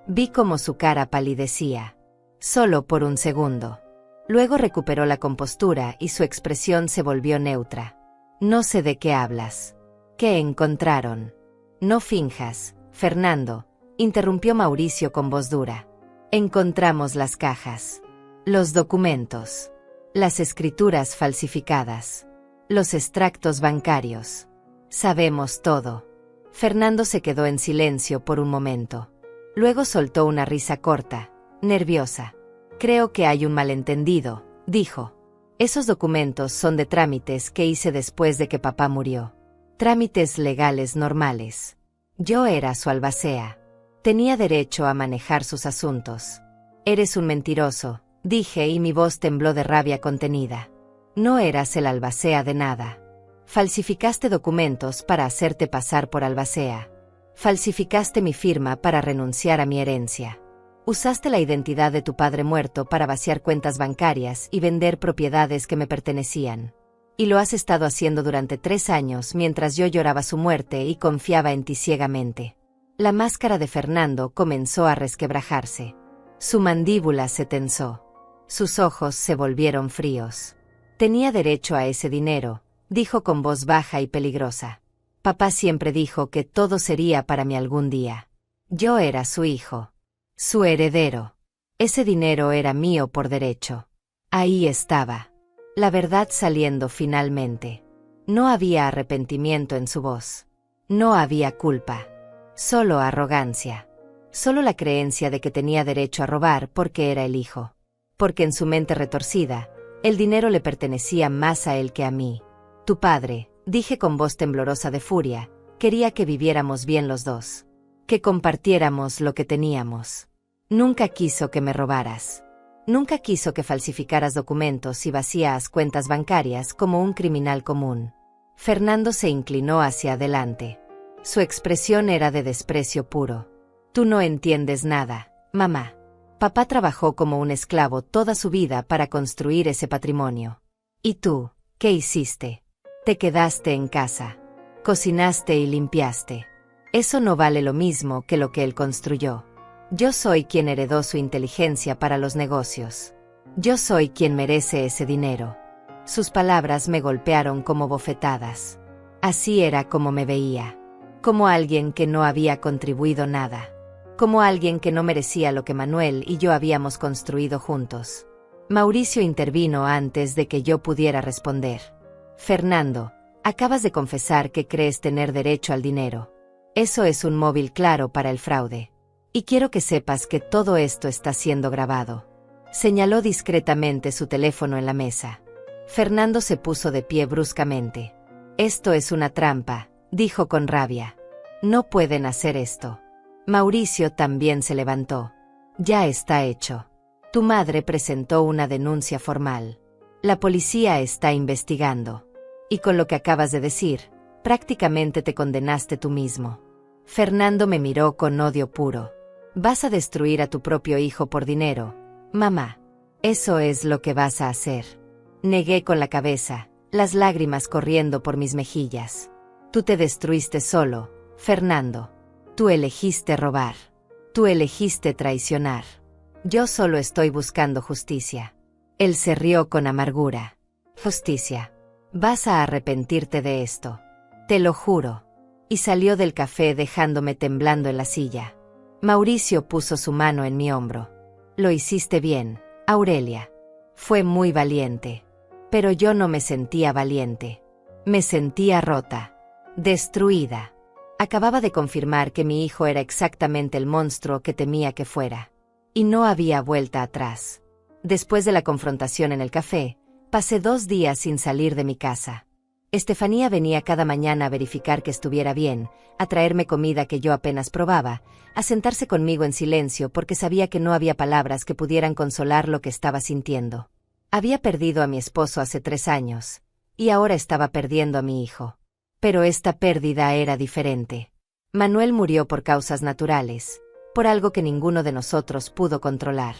Vi cómo su cara palidecía. Solo por un segundo. Luego recuperó la compostura y su expresión se volvió neutra. No sé de qué hablas. ¿Qué encontraron? No finjas, Fernando, interrumpió Mauricio con voz dura. Encontramos las cajas. Los documentos. Las escrituras falsificadas. Los extractos bancarios. Sabemos todo. Fernando se quedó en silencio por un momento. Luego soltó una risa corta, nerviosa. Creo que hay un malentendido, dijo. Esos documentos son de trámites que hice después de que papá murió. Trámites legales normales. Yo era su albacea. Tenía derecho a manejar sus asuntos. Eres un mentiroso, dije y mi voz tembló de rabia contenida. No eras el albacea de nada. Falsificaste documentos para hacerte pasar por albacea. Falsificaste mi firma para renunciar a mi herencia. Usaste la identidad de tu padre muerto para vaciar cuentas bancarias y vender propiedades que me pertenecían. Y lo has estado haciendo durante 3 años mientras yo lloraba su muerte y confiaba en ti ciegamente. La máscara de Fernando comenzó a resquebrajarse. Su mandíbula se tensó. Sus ojos se volvieron fríos. Tenía derecho a ese dinero, dijo con voz baja y peligrosa. Papá siempre dijo que todo sería para mí algún día. Yo era su hijo. Su heredero. Ese dinero era mío por derecho. Ahí estaba. La verdad saliendo finalmente. No había arrepentimiento en su voz. No había culpa. Solo arrogancia. Solo la creencia de que tenía derecho a robar porque era el hijo. Porque en su mente retorcida, El dinero le pertenecía más a él que a mí. Tu padre, dije con voz temblorosa de furia, quería que viviéramos bien los dos. Que compartiéramos lo que teníamos. Nunca quiso que me robaras. Nunca quiso que falsificaras documentos y vacías cuentas bancarias como un criminal común. Fernando se inclinó hacia adelante. Su expresión era de desprecio puro. Tú no entiendes nada, mamá. Papá trabajó como un esclavo toda su vida para construir ese patrimonio. ¿Y tú, qué hiciste? Te quedaste en casa. Cocinaste y limpiaste. Eso no vale lo mismo que lo que él construyó. Yo soy quien heredó su inteligencia para los negocios. Yo soy quien merece ese dinero. Sus palabras me golpearon como bofetadas. Así era como me veía. Como alguien que no había contribuido nada. Como alguien que no merecía lo que Manuel y yo habíamos construido juntos. Mauricio intervino antes de que yo pudiera responder. Fernando, acabas de confesar que crees tener derecho al dinero. Eso es un móvil claro para el fraude. Y quiero que sepas que todo esto está siendo grabado. Señaló discretamente su teléfono en la mesa. Fernando se puso de pie bruscamente. Esto es una trampa, dijo con rabia. No pueden hacer esto. Mauricio también se levantó. Ya está hecho. Tu madre presentó una denuncia formal. La policía está investigando. Y con lo que acabas de decir, prácticamente te condenaste tú mismo. Fernando me miró con odio puro. Vas a destruir a tu propio hijo por dinero, mamá. Eso es lo que vas a hacer. Negué con la cabeza, las lágrimas corriendo por mis mejillas. Tú te destruiste solo, Fernando. Tú elegiste robar. Tú elegiste traicionar. Yo solo estoy buscando justicia. Él se rió con amargura. Justicia. Vas a arrepentirte de esto. Te lo juro. Y salió del café dejándome temblando en la silla. Mauricio puso su mano en mi hombro. Lo hiciste bien, Aurelia. Fue muy valiente. Pero yo no me sentía valiente. Me sentía rota. Destruida. Acababa de confirmar que mi hijo era exactamente el monstruo que temía que fuera. Y no había vuelta atrás. Después de la confrontación en el café, pasé 2 días sin salir de mi casa. Estefanía venía cada mañana a verificar que estuviera bien, a traerme comida que yo apenas probaba, a sentarse conmigo en silencio porque sabía que no había palabras que pudieran consolar lo que estaba sintiendo. Había perdido a mi esposo hace 3 años, y ahora estaba perdiendo a mi hijo. Pero esta pérdida era diferente. Manuel murió por causas naturales, por algo que ninguno de nosotros pudo controlar.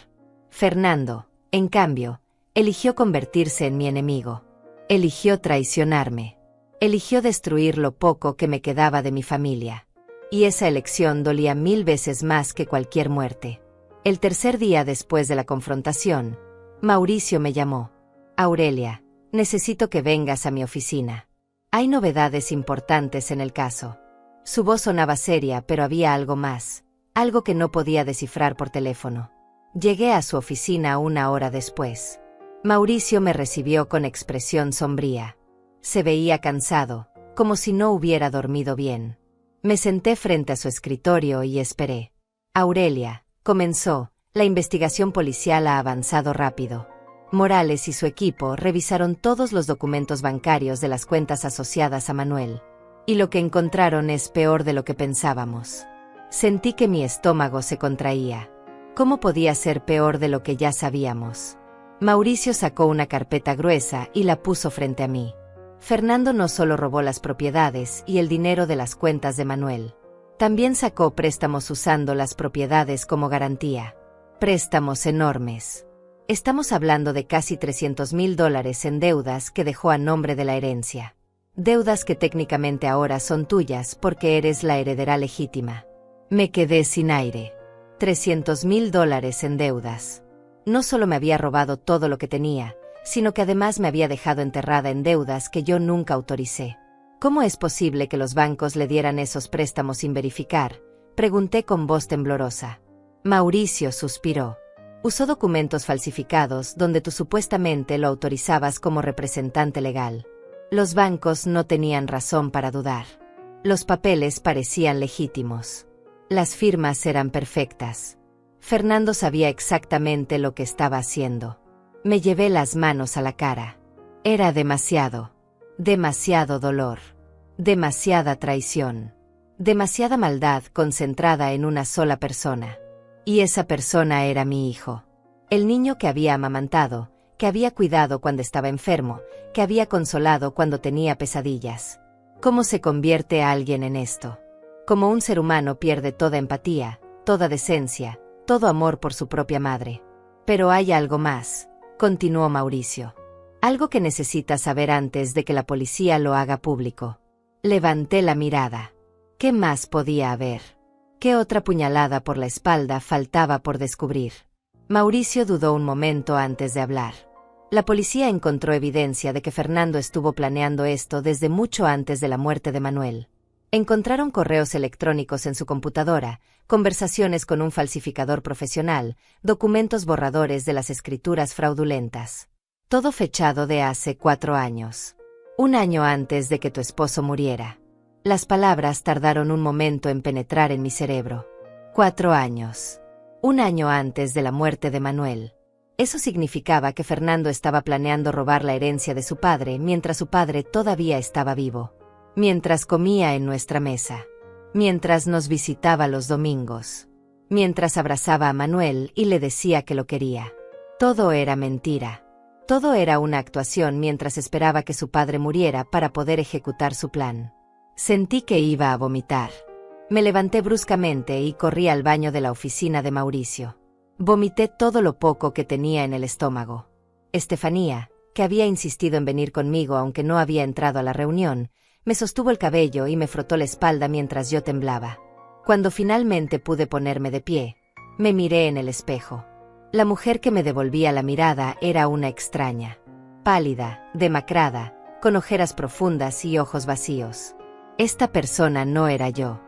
Fernando, en cambio, eligió convertirse en mi enemigo. Eligió traicionarme. Eligió destruir lo poco que me quedaba de mi familia. Y esa elección dolía 1000 veces más que cualquier muerte. El tercer día después de la confrontación, Mauricio me llamó. Aurelia, necesito que vengas a mi oficina. Hay novedades importantes en el caso. Su voz sonaba seria, pero había algo más, algo que no podía descifrar por teléfono. Llegué a su oficina 1 hora después. Mauricio me recibió con expresión sombría. Se veía cansado, como si no hubiera dormido bien. Me senté frente a su escritorio y esperé. Aurelia, comenzó, la investigación policial ha avanzado rápido. Morales y su equipo revisaron todos los documentos bancarios de las cuentas asociadas a Manuel. Y lo que encontraron es peor de lo que pensábamos. Sentí que mi estómago se contraía. ¿Cómo podía ser peor de lo que ya sabíamos? Mauricio sacó una carpeta gruesa y la puso frente a mí. Fernando no solo robó las propiedades y el dinero de las cuentas de Manuel. También sacó préstamos usando las propiedades como garantía. Préstamos enormes. Estamos hablando de casi $300,000 en deudas que dejó a nombre de la herencia. Deudas que técnicamente ahora son tuyas porque eres la heredera legítima. Me quedé sin aire. $300,000 en deudas. No solo me había robado todo lo que tenía, sino que además me había dejado enterrada en deudas que yo nunca autoricé. ¿Cómo es posible que los bancos le dieran esos préstamos sin verificar? Pregunté con voz temblorosa. Mauricio suspiró. Usó documentos falsificados donde tú supuestamente lo autorizabas como representante legal. Los bancos no tenían razón para dudar. Los papeles parecían legítimos. Las firmas eran perfectas. Fernando sabía exactamente lo que estaba haciendo. Me llevé las manos a la cara. Era demasiado. Demasiado dolor. Demasiada traición. Demasiada maldad concentrada en una sola persona. Y esa persona era mi hijo. El niño que había amamantado, que había cuidado cuando estaba enfermo, que había consolado cuando tenía pesadillas. ¿Cómo se convierte a alguien en esto? Como un ser humano pierde toda empatía, toda decencia, todo amor por su propia madre. Pero hay algo más, continuó Mauricio. Algo que necesitas saber antes de que la policía lo haga público. Levanté la mirada. ¿Qué más podía haber? ¿Qué otra puñalada por la espalda faltaba por descubrir? Mauricio dudó un momento antes de hablar. La policía encontró evidencia de que Fernando estuvo planeando esto desde mucho antes de la muerte de Manuel. Encontraron correos electrónicos en su computadora, conversaciones con un falsificador profesional, documentos borradores de las escrituras fraudulentas. Todo fechado de hace 4 años. 1 año antes de que tu esposo muriera. Las palabras tardaron un momento en penetrar en mi cerebro. 4 años. 1 año antes de la muerte de Manuel. Eso significaba que Fernando estaba planeando robar la herencia de su padre mientras su padre todavía estaba vivo. Mientras comía en nuestra mesa. Mientras nos visitaba los domingos. Mientras abrazaba a Manuel y le decía que lo quería. Todo era mentira. Todo era una actuación mientras esperaba que su padre muriera para poder ejecutar su plan. Sentí que iba a vomitar. Me levanté bruscamente y corrí al baño de la oficina de Mauricio. Vomité todo lo poco que tenía en el estómago. Estefanía, que había insistido en venir conmigo aunque no había entrado a la reunión, me sostuvo el cabello y me frotó la espalda mientras yo temblaba. Cuando finalmente pude ponerme de pie, me miré en el espejo. La mujer que me devolvía la mirada era una extraña. Pálida, demacrada, con ojeras profundas y ojos vacíos. Esta persona no era yo.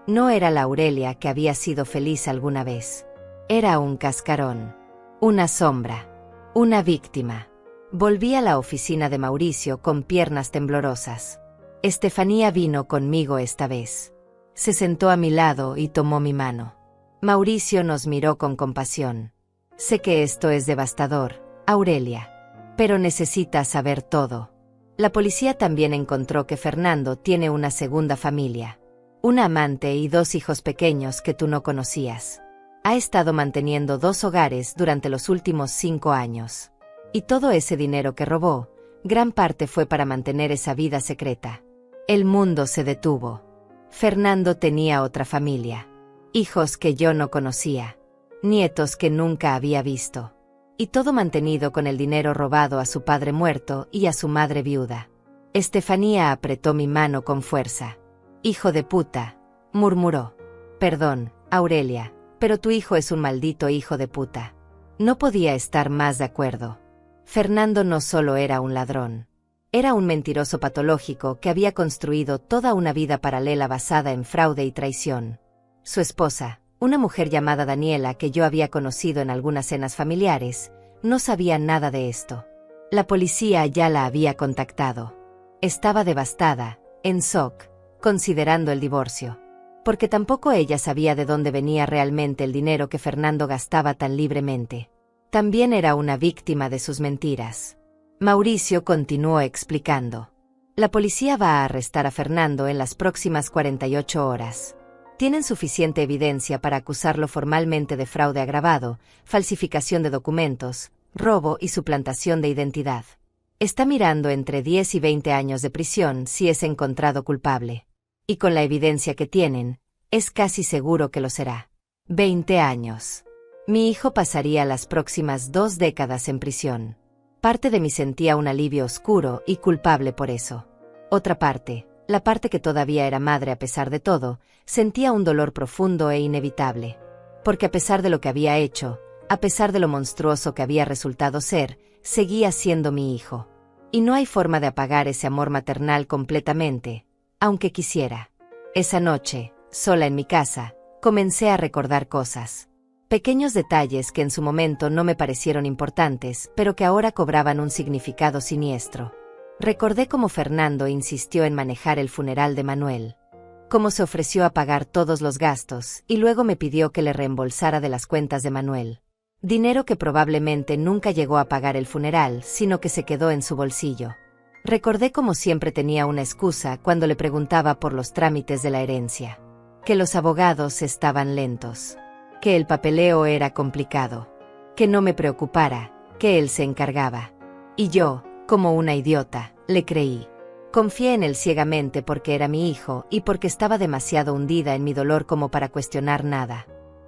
No era la Aurelia que había sido feliz alguna vez. Era un cascarón. Una sombra. Una víctima. Volví a la oficina de Mauricio con piernas temblorosas. Estefanía vino conmigo esta vez. Se sentó a mi lado y tomó mi mano. Mauricio nos miró con compasión. Sé que esto es devastador, Aurelia. Pero necesitas saber todo. La policía también encontró que Fernando tiene una segunda familia. Una amante y 2 hijos pequeños que tú no conocías. Ha estado manteniendo 2 hogares durante los últimos 5 años. Y todo ese dinero que robó, gran parte fue para mantener esa vida secreta. El mundo se detuvo. Fernando tenía otra familia. Hijos que yo no conocía. Nietos que nunca había visto. Y todo mantenido con el dinero robado a su padre muerto y a su madre viuda. Estefanía apretó mi mano con fuerza. «Hijo de puta», murmuró. «Perdón, Aurelia, pero tu hijo es un maldito hijo de puta». No podía estar más de acuerdo. Fernando no solo era un ladrón. Era un mentiroso patológico que había construido toda una vida paralela basada en fraude y traición. Su esposa, una mujer llamada Daniela que yo había conocido en algunas cenas familiares, no sabía nada de esto. La policía ya la había contactado. Estaba devastada, en shock, considerando el divorcio. Porque tampoco ella sabía de dónde venía realmente el dinero que Fernando gastaba tan libremente. También era una víctima de sus mentiras. Mauricio continuó explicando. La policía va a arrestar a Fernando en las próximas 48 horas. Tienen suficiente evidencia para acusarlo formalmente de fraude agravado, falsificación de documentos, robo y suplantación de identidad. Está mirando entre 10 y 20 años de prisión si es encontrado culpable. Y con la evidencia que tienen, es casi seguro que lo será. 20 años. Mi hijo pasaría las próximas 2 décadas en prisión. Parte de mí sentía un alivio oscuro y culpable por eso. Otra parte, la parte que todavía era madre a pesar de todo, sentía un dolor profundo e inevitable. Porque a pesar de lo que había hecho, a pesar de lo monstruoso que había resultado ser, seguía siendo mi hijo. Y no hay forma de apagar ese amor maternal completamente, aunque quisiera. Esa noche, sola en mi casa, comencé a recordar cosas. Pequeños detalles que en su momento no me parecieron importantes, pero que ahora cobraban un significado siniestro. Recordé cómo Fernando insistió en manejar el funeral de Manuel. Cómo se ofreció a pagar todos los gastos y luego me pidió que le reembolsara de las cuentas de Manuel. Dinero que probablemente nunca llegó a pagar el funeral, sino que se quedó en su bolsillo. Recordé como siempre tenía una excusa cuando le preguntaba por los trámites de la herencia. Que los abogados estaban lentos. Que el papeleo era complicado. Que no me preocupara, que él se encargaba. Y yo, como una idiota, le creí. Confié en él ciegamente porque era mi hijo y porque estaba demasiado hundida en mi dolor como para cuestionar nada.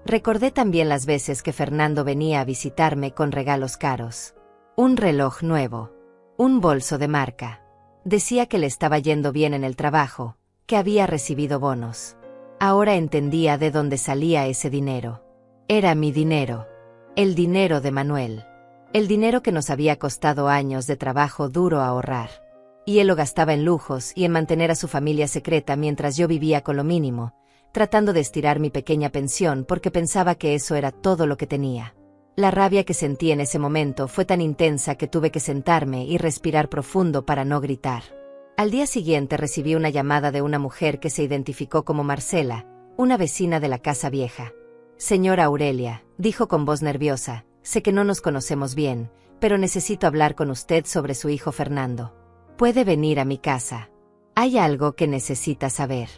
Recordé también las veces que Fernando venía a visitarme con regalos caros. Un reloj nuevo. Un bolso de marca. Decía que le estaba yendo bien en el trabajo, que había recibido bonos. Ahora entendía de dónde salía ese dinero. Era mi dinero. El dinero de Manuel. El dinero que nos había costado años de trabajo duro ahorrar. Y él lo gastaba en lujos y en mantener a su familia secreta mientras yo vivía con lo mínimo, tratando de estirar mi pequeña pensión porque pensaba que eso era todo lo que tenía. La rabia que sentí en ese momento fue tan intensa que tuve que sentarme y respirar profundo para no gritar. Al día siguiente recibí una llamada de una mujer que se identificó como Marcela, una vecina de la casa vieja. «Señora Aurelia», dijo con voz nerviosa, «sé que no nos conocemos bien, pero necesito hablar con usted sobre su hijo Fernando. ¿Puede venir a mi casa? Hay algo que necesita saber».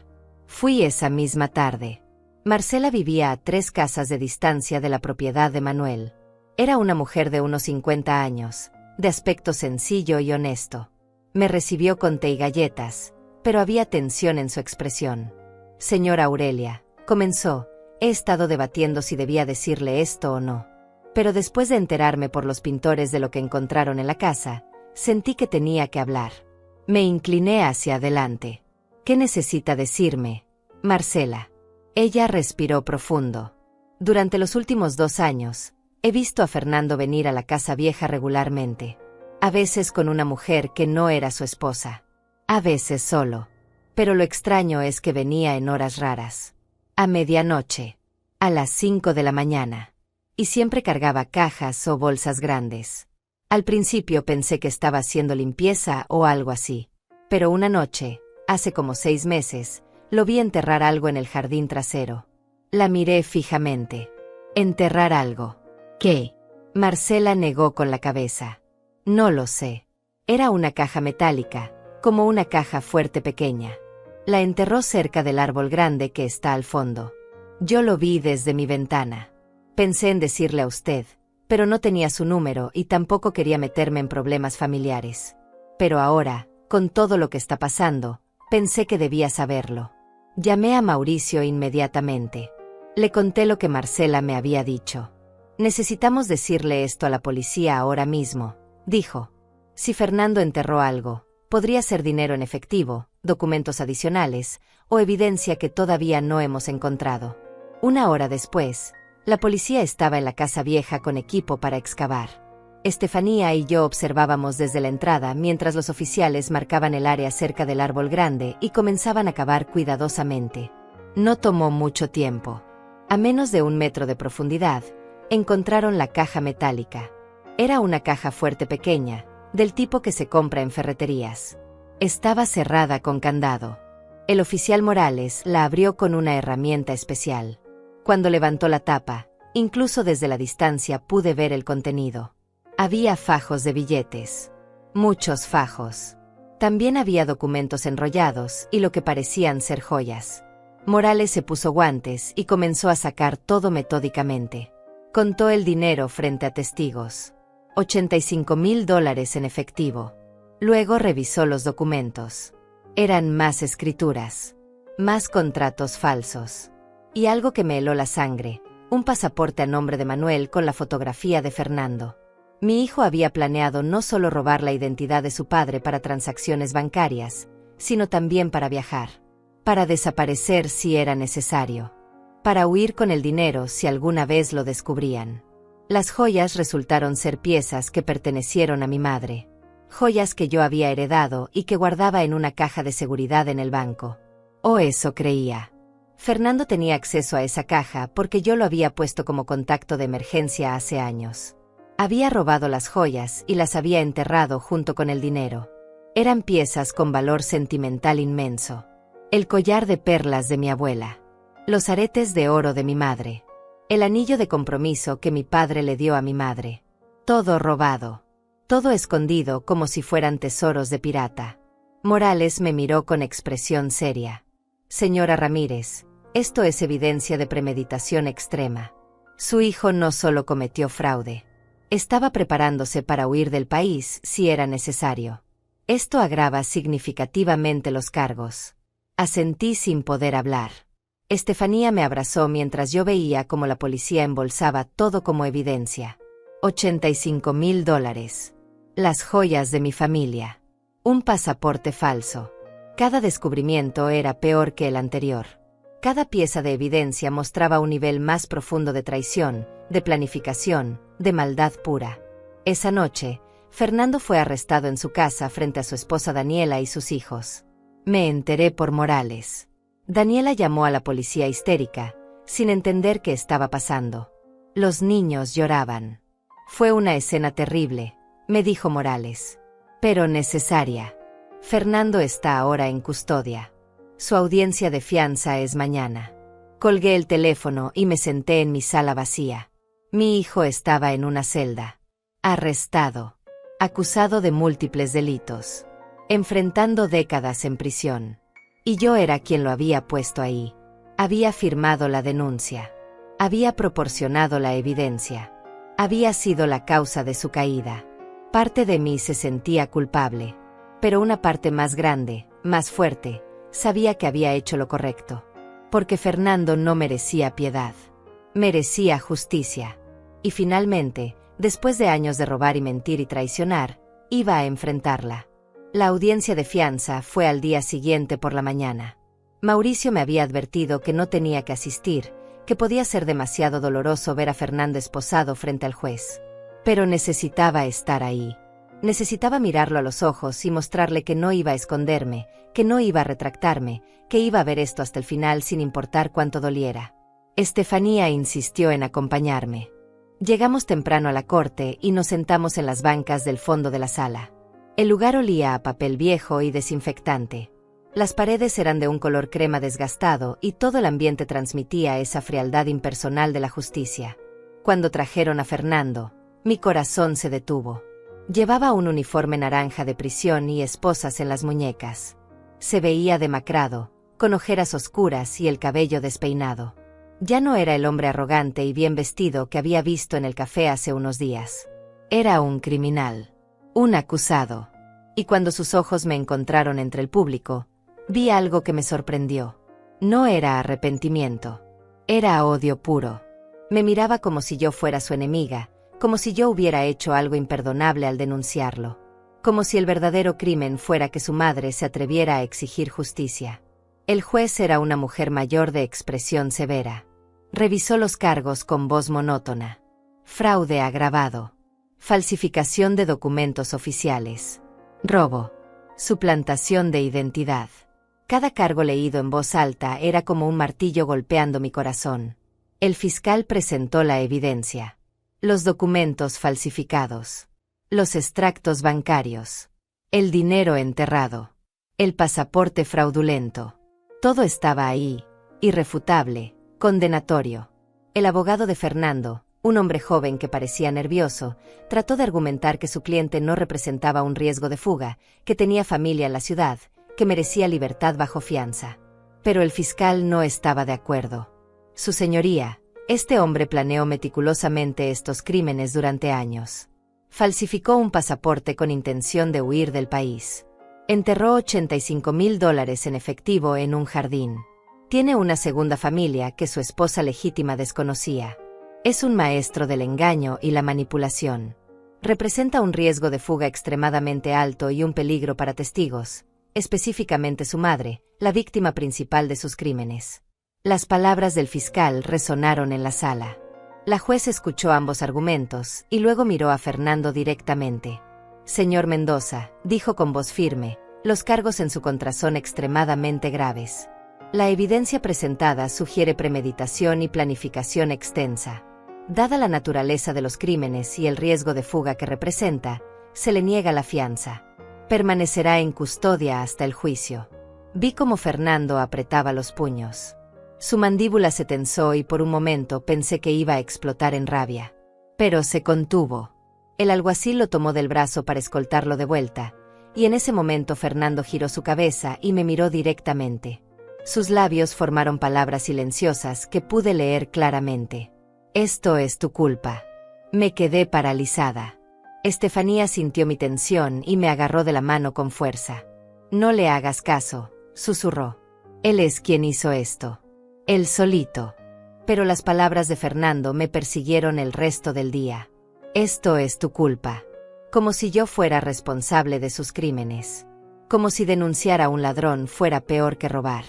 Fui esa misma tarde. Marcela vivía a 3 casas de distancia de la propiedad de Manuel. Era una mujer de unos 50 años, de aspecto sencillo y honesto. Me recibió con té y galletas, pero había tensión en su expresión. «Señora Aurelia», comenzó, «he estado debatiendo si debía decirle esto o no. Pero después de enterarme por los pintores de lo que encontraron en la casa, sentí que tenía que hablar». Me incliné hacia adelante. «¿Qué necesita decirme, Marcela?». Ella respiró profundo. «Durante los últimos 2 años, he visto a Fernando venir a la casa vieja regularmente. A veces con una mujer que no era su esposa. A veces solo. Pero lo extraño es que venía en horas raras. A medianoche. A las 5 de la mañana. Y siempre cargaba cajas o bolsas grandes. Al principio pensé que estaba haciendo limpieza o algo así. Pero una noche, hace como 6 meses, lo vi enterrar algo en el jardín trasero. La miré fijamente. ¿Enterrar algo? ¿Qué? Marcela negó con la cabeza. No lo sé. Era una caja metálica, como una caja fuerte pequeña. La enterró cerca del árbol grande que está al fondo. Yo lo vi desde mi ventana. Pensé en decirle a usted, pero no tenía su número y tampoco quería meterme en problemas familiares. Pero ahora, con todo lo que está pasando, pensé que debía saberlo. Llamé a Mauricio inmediatamente. Le conté lo que Marcela me había dicho. «Necesitamos decirle esto a la policía ahora mismo», dijo. «Si Fernando enterró algo, podría ser dinero en efectivo, documentos adicionales, o evidencia que todavía no hemos encontrado». 1 hora después, la policía estaba en la casa vieja con equipo para excavar. Estefanía y yo observábamos desde la entrada mientras los oficiales marcaban el área cerca del árbol grande y comenzaban a cavar cuidadosamente. No tomó mucho tiempo. A menos de 1 metro de profundidad, encontraron la caja metálica. Era una caja fuerte pequeña, del tipo que se compra en ferreterías. Estaba cerrada con candado. El oficial Morales la abrió con una herramienta especial. Cuando levantó la tapa, incluso desde la distancia pude ver el contenido. Había fajos de billetes. Muchos fajos. También había documentos enrollados y lo que parecían ser joyas. Morales se puso guantes y comenzó a sacar todo metódicamente. Contó el dinero frente a testigos. $85,000 en efectivo. Luego revisó los documentos. Eran más escrituras. Más contratos falsos. Y algo que me heló la sangre. Un pasaporte a nombre de Manuel con la fotografía de Fernando. Mi hijo había planeado no solo robar la identidad de su padre para transacciones bancarias, sino también para viajar. Para desaparecer si era necesario. Para huir con el dinero si alguna vez lo descubrían. Las joyas resultaron ser piezas que pertenecieron a mi madre. Joyas que yo había heredado y que guardaba en una caja de seguridad en el banco. O eso creía. Fernando tenía acceso a esa caja porque yo lo había puesto como contacto de emergencia hace años. Había robado las joyas y las había enterrado junto con el dinero. Eran piezas con valor sentimental inmenso. El collar de perlas de mi abuela. Los aretes de oro de mi madre. El anillo de compromiso que mi padre le dio a mi madre. Todo robado. Todo escondido como si fueran tesoros de pirata. Morales me miró con expresión seria. Señora Ramírez, esto es evidencia de premeditación extrema. Su hijo no solo cometió fraude. Estaba preparándose para huir del país si era necesario. Esto agrava significativamente los cargos. Asentí sin poder hablar. Estefanía me abrazó mientras yo veía cómo la policía embolsaba todo como evidencia. $85,000. Las joyas de mi familia. Un pasaporte falso. Cada descubrimiento era peor que el anterior. Cada pieza de evidencia mostraba un nivel más profundo de traición, de planificación, de maldad pura. Esa noche, Fernando fue arrestado en su casa frente a su esposa Daniela y sus hijos. Me enteré por Morales. Daniela llamó a la policía histérica, sin entender qué estaba pasando. Los niños lloraban. Fue una escena terrible, me dijo Morales. Pero necesaria. Fernando está ahora en custodia. Su audiencia de fianza es mañana. Colgué el teléfono y me senté en mi sala vacía. Mi hijo estaba en una celda. Arrestado. Acusado de múltiples delitos. Enfrentando décadas en prisión. Y yo era quien lo había puesto ahí. Había firmado la denuncia. Había proporcionado la evidencia. Había sido la causa de su caída. Parte de mí se sentía culpable. Pero una parte más grande, más fuerte, sabía que había hecho lo correcto. Porque Fernando no merecía piedad. Merecía justicia. Y finalmente, después de años de robar y mentir y traicionar, iba a enfrentarla. La audiencia de fianza fue al día siguiente por la mañana. Mauricio me había advertido que no tenía que asistir, que podía ser demasiado doloroso ver a Fernando esposado frente al juez. Pero necesitaba estar ahí. Necesitaba mirarlo a los ojos y mostrarle que no iba a esconderme, que no iba a retractarme, que iba a ver esto hasta el final sin importar cuánto doliera. Estefanía insistió en acompañarme. Llegamos temprano a la corte y nos sentamos en las bancas del fondo de la sala. El lugar olía a papel viejo y desinfectante. Las paredes eran de un color crema desgastado y todo el ambiente transmitía esa frialdad impersonal de la justicia. Cuando trajeron a Fernando, mi corazón se detuvo. Llevaba un uniforme naranja de prisión y esposas en las muñecas. Se veía demacrado, con ojeras oscuras y el cabello despeinado. Ya no era el hombre arrogante y bien vestido que había visto en el café hace unos días. Era un criminal. Un acusado. Y cuando sus ojos me encontraron entre el público, vi algo que me sorprendió. No era arrepentimiento. Era odio puro. Me miraba como si yo fuera su enemiga, como si yo hubiera hecho algo imperdonable al denunciarlo. Como si el verdadero crimen fuera que su madre se atreviera a exigir justicia. El juez era una mujer mayor de expresión severa. Revisó los cargos con voz monótona. Fraude agravado. Falsificación de documentos oficiales. Robo. Suplantación de identidad. Cada cargo leído en voz alta era como un martillo golpeando mi corazón. El fiscal presentó la evidencia. Los documentos falsificados. Los extractos bancarios. El dinero enterrado. El pasaporte fraudulento. Todo estaba ahí, irrefutable, condenatorio. El abogado de Fernando, un hombre joven que parecía nervioso, trató de argumentar que su cliente no representaba un riesgo de fuga, que tenía familia en la ciudad, que merecía libertad bajo fianza. Pero el fiscal no estaba de acuerdo. Su señoría, este hombre planeó meticulosamente estos crímenes durante años. Falsificó un pasaporte con intención de huir del país. Enterró $85,000 en efectivo en un jardín. Tiene una segunda familia que su esposa legítima desconocía. Es un maestro del engaño y la manipulación. Representa un riesgo de fuga extremadamente alto y un peligro para testigos, específicamente su madre, la víctima principal de sus crímenes. Las palabras del fiscal resonaron en la sala. La juez escuchó ambos argumentos y luego miró a Fernando directamente. Señor Mendoza, dijo con voz firme, los cargos en su contra son extremadamente graves. La evidencia presentada sugiere premeditación y planificación extensa. Dada la naturaleza de los crímenes y el riesgo de fuga que representa, se le niega la fianza. Permanecerá en custodia hasta el juicio. Vi cómo Fernando apretaba los puños. Su mandíbula se tensó y por un momento pensé que iba a explotar en rabia. Pero se contuvo. El alguacil lo tomó del brazo para escoltarlo de vuelta, y en ese momento Fernando giró su cabeza y me miró directamente. Sus labios formaron palabras silenciosas que pude leer claramente. Esto es tu culpa. Me quedé paralizada. Estefanía sintió mi tensión y me agarró de la mano con fuerza. No le hagas caso, susurró. Él es quien hizo esto. Él solito. Pero las palabras de Fernando me persiguieron el resto del día. Esto es tu culpa. Como si yo fuera responsable de sus crímenes. Como si denunciar a un ladrón fuera peor que robar.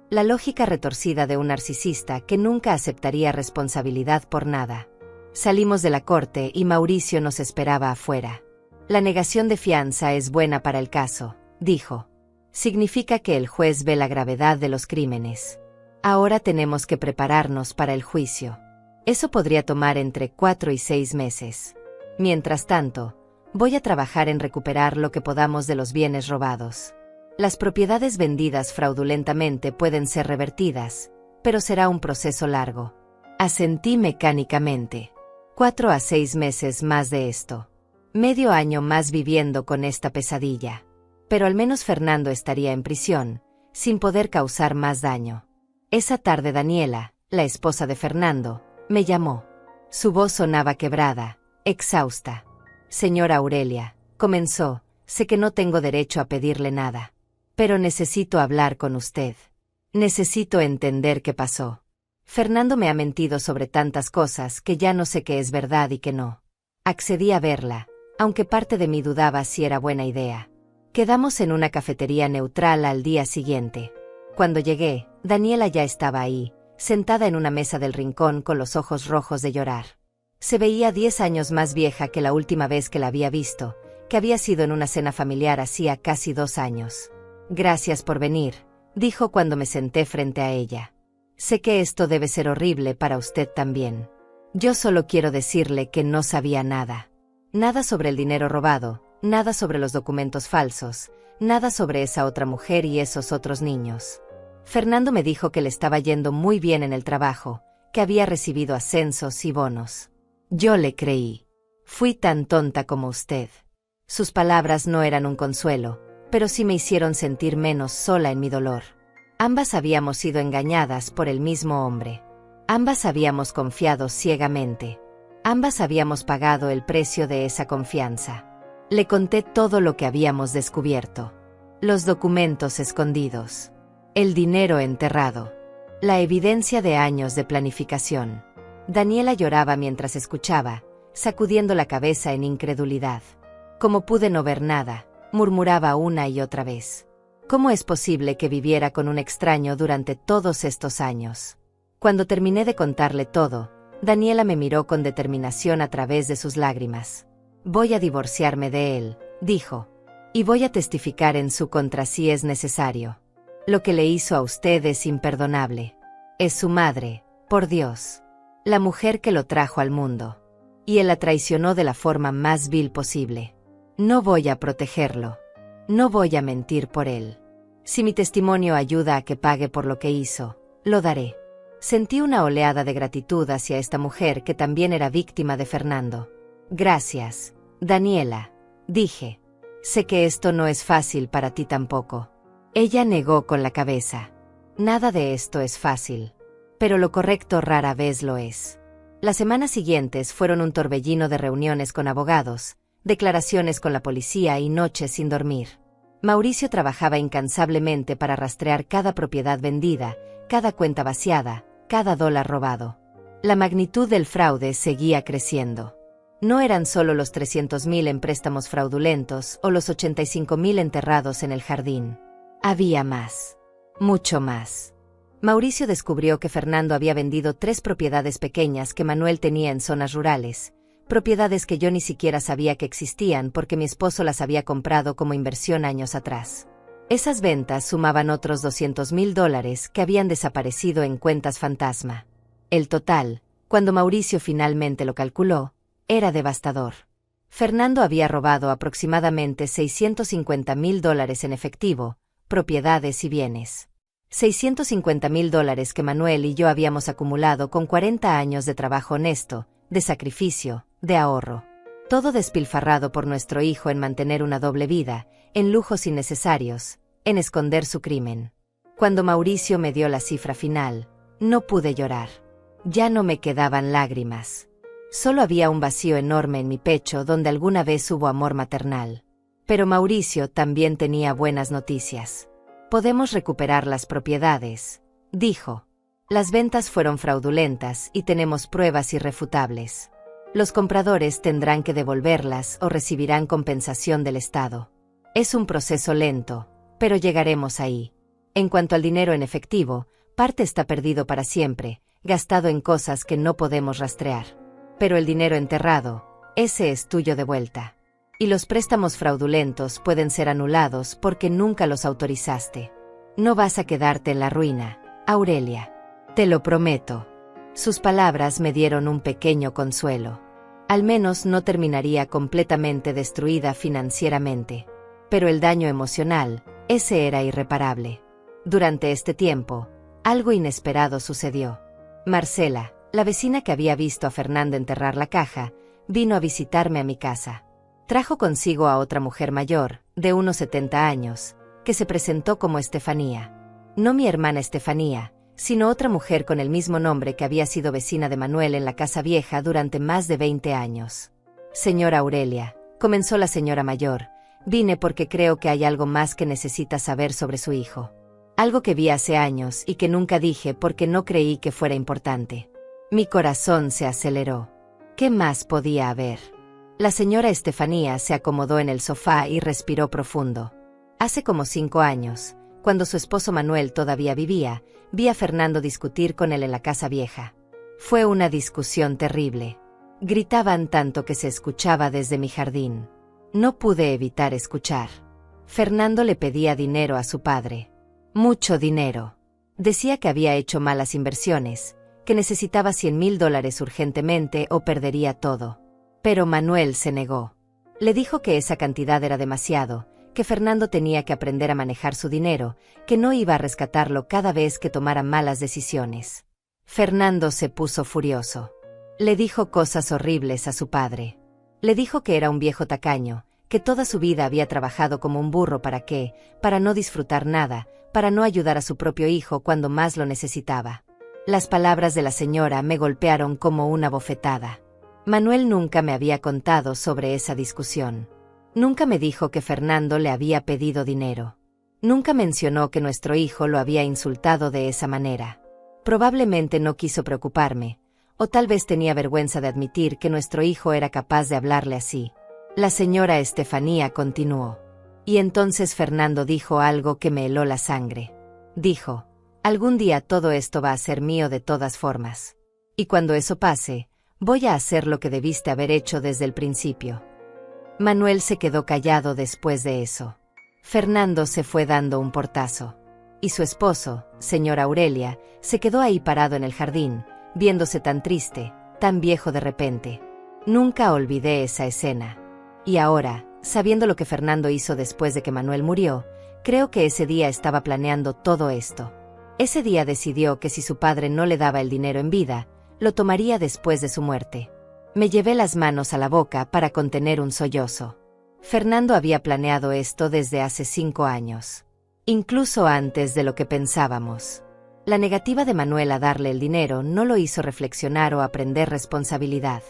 La lógica retorcida de un narcisista que nunca aceptaría responsabilidad por nada. Salimos de la corte y Mauricio nos esperaba afuera. La negación de fianza es buena para el caso, dijo. Significa que el juez ve la gravedad de los crímenes. Ahora tenemos que prepararnos para el juicio. Eso podría tomar entre 4 y 6 meses. Mientras tanto, voy a trabajar en recuperar lo que podamos de los bienes robados. Las propiedades vendidas fraudulentamente pueden ser revertidas, pero será un proceso largo. Asentí mecánicamente. 4 a 6 meses más de esto. Medio año más viviendo con esta pesadilla. Pero al menos Fernando estaría en prisión, sin poder causar más daño. Esa tarde Daniela, la esposa de Fernando, me llamó. Su voz sonaba quebrada, exhausta. Señora Aurelia, comenzó, sé que no tengo derecho a pedirle nada. Pero necesito hablar con usted. Necesito entender qué pasó. Fernando me ha mentido sobre tantas cosas que ya no sé qué es verdad y qué no. Accedí a verla, aunque parte de mí dudaba si era buena idea. Quedamos en una cafetería neutral al día siguiente. Cuando llegué, Daniela ya estaba ahí, sentada en una mesa del rincón con los ojos rojos de llorar. Se veía 10 años más vieja que la última vez que la había visto, que había sido en una cena familiar hacía casi 2 años. Gracias por venir, dijo cuando me senté frente a ella. Sé que esto debe ser horrible para usted también. Yo solo quiero decirle que no sabía nada. Nada sobre el dinero robado, nada sobre los documentos falsos, nada sobre esa otra mujer y esos otros niños. Fernando me dijo que le estaba yendo muy bien en el trabajo, que había recibido ascensos y bonos. Yo le creí. Fui tan tonta como usted. Sus palabras no eran un consuelo, pero sí me hicieron sentir menos sola en mi dolor. Ambas habíamos sido engañadas por el mismo hombre. Ambas habíamos confiado ciegamente. Ambas habíamos pagado el precio de esa confianza. Le conté todo lo que habíamos descubierto. Los documentos escondidos. El dinero enterrado. La evidencia de años de planificación. Daniela lloraba mientras escuchaba, sacudiendo la cabeza en incredulidad. Como pude no ver nada, murmuraba una y otra vez. ¿Cómo es posible que viviera con un extraño durante todos estos años? Cuando terminé de contarle todo, Daniela me miró con determinación a través de sus lágrimas. Voy a divorciarme de él, dijo. Y voy a testificar en su contra si es necesario. Lo que le hizo a usted es imperdonable. Es su madre, por Dios. La mujer que lo trajo al mundo. Y él la traicionó de la forma más vil posible. No voy a protegerlo. No voy a mentir por él. Si mi testimonio ayuda a que pague por lo que hizo, lo daré. Sentí una oleada de gratitud hacia esta mujer que también era víctima de Fernando. Gracias, Daniela, dije. Sé que esto no es fácil para ti tampoco. Ella negó con la cabeza. Nada de esto es fácil. Pero lo correcto rara vez lo es. Las semanas siguientes fueron un torbellino de reuniones con abogados, declaraciones con la policía y noches sin dormir. Mauricio trabajaba incansablemente para rastrear cada propiedad vendida, cada cuenta vaciada, cada dólar robado. La magnitud del fraude seguía creciendo. No eran solo los 300.000 en préstamos fraudulentos o los 85.000 enterrados en el jardín. Había más. Mucho más. Mauricio descubrió que Fernando había vendido 3 propiedades pequeñas que Manuel tenía en zonas rurales, propiedades que yo ni siquiera sabía que existían porque mi esposo las había comprado como inversión años atrás. Esas ventas sumaban otros $200.000 que habían desaparecido en cuentas fantasma. El total, cuando Mauricio finalmente lo calculó, era devastador. Fernando había robado aproximadamente $650.000 en efectivo, propiedades y bienes. $650,000 que Manuel y yo habíamos acumulado con 40 años de trabajo honesto, de sacrificio, de ahorro. Todo despilfarrado por nuestro hijo en mantener una doble vida, en lujos innecesarios, en esconder su crimen. Cuando Mauricio me dio la cifra final, no pude llorar. Ya no me quedaban lágrimas. Solo había un vacío enorme en mi pecho donde alguna vez hubo amor maternal. Pero Mauricio también tenía buenas noticias. Podemos recuperar las propiedades, dijo. Las ventas fueron fraudulentas y tenemos pruebas irrefutables. Los compradores tendrán que devolverlas o recibirán compensación del Estado. Es un proceso lento, pero llegaremos ahí. En cuanto al dinero en efectivo, parte está perdido para siempre, gastado en cosas que no podemos rastrear. Pero el dinero enterrado, ese es tuyo de vuelta. Y los préstamos fraudulentos pueden ser anulados porque nunca los autorizaste. No vas a quedarte en la ruina, Aurelia. Te lo prometo. Sus palabras me dieron un pequeño consuelo. Al menos no terminaría completamente destruida financieramente. Pero el daño emocional, ese era irreparable. Durante este tiempo, algo inesperado sucedió. Marcela, la vecina que había visto a Fernando enterrar la caja, vino a visitarme a mi casa. Trajo consigo a otra mujer mayor, de unos 70 años, que se presentó como Estefanía. No mi hermana Estefanía, sino otra mujer con el mismo nombre que había sido vecina de Manuel en la casa vieja durante más de 20 años. Señora Aurelia, comenzó la señora mayor, vine porque creo que hay algo más que necesita saber sobre su hijo. Algo que vi hace años y que nunca dije porque no creí que fuera importante. Mi corazón se aceleró. ¿Qué más podía haber? La señora Estefanía se acomodó en el sofá y respiró profundo. Hace como 5 años, cuando su esposo Manuel todavía vivía, vi a Fernando discutir con él en la casa vieja. Fue una discusión terrible. Gritaban tanto que se escuchaba desde mi jardín. No pude evitar escuchar. Fernando le pedía dinero a su padre. Mucho dinero. Decía que había hecho malas inversiones, que necesitaba $100,000 urgentemente o perdería todo. Pero Manuel se negó. Le dijo que esa cantidad era demasiado, que Fernando tenía que aprender a manejar su dinero, que no iba a rescatarlo cada vez que tomara malas decisiones. Fernando se puso furioso. Le dijo cosas horribles a su padre. Le dijo que era un viejo tacaño, que toda su vida había trabajado como un burro para no disfrutar nada, para no ayudar a su propio hijo cuando más lo necesitaba. Las palabras de la señora me golpearon como una bofetada. Manuel nunca me había contado sobre esa discusión. Nunca me dijo que Fernando le había pedido dinero. Nunca mencionó que nuestro hijo lo había insultado de esa manera. Probablemente no quiso preocuparme, o tal vez tenía vergüenza de admitir que nuestro hijo era capaz de hablarle así. La señora Estefanía continuó. Y entonces Fernando dijo algo que me heló la sangre. Dijo, algún día todo esto va a ser mío de todas formas. Y cuando eso pase, voy a hacer lo que debiste haber hecho desde el principio. Manuel se quedó callado después de eso. Fernando se fue dando un portazo. Y su esposo, señora Aurelia, se quedó ahí parado en el jardín, viéndose tan triste, tan viejo de repente. Nunca olvidé esa escena. Y ahora, sabiendo lo que Fernando hizo después de que Manuel murió, creo que ese día estaba planeando todo esto. Ese día decidió que si su padre no le daba el dinero en vida, lo tomaría después de su muerte. Me llevé las manos a la boca para contener un sollozo. Fernando había planeado esto desde hace 5 años. Incluso antes de lo que pensábamos. La negativa de Manuel a darle el dinero no lo hizo reflexionar o aprender responsabilidad.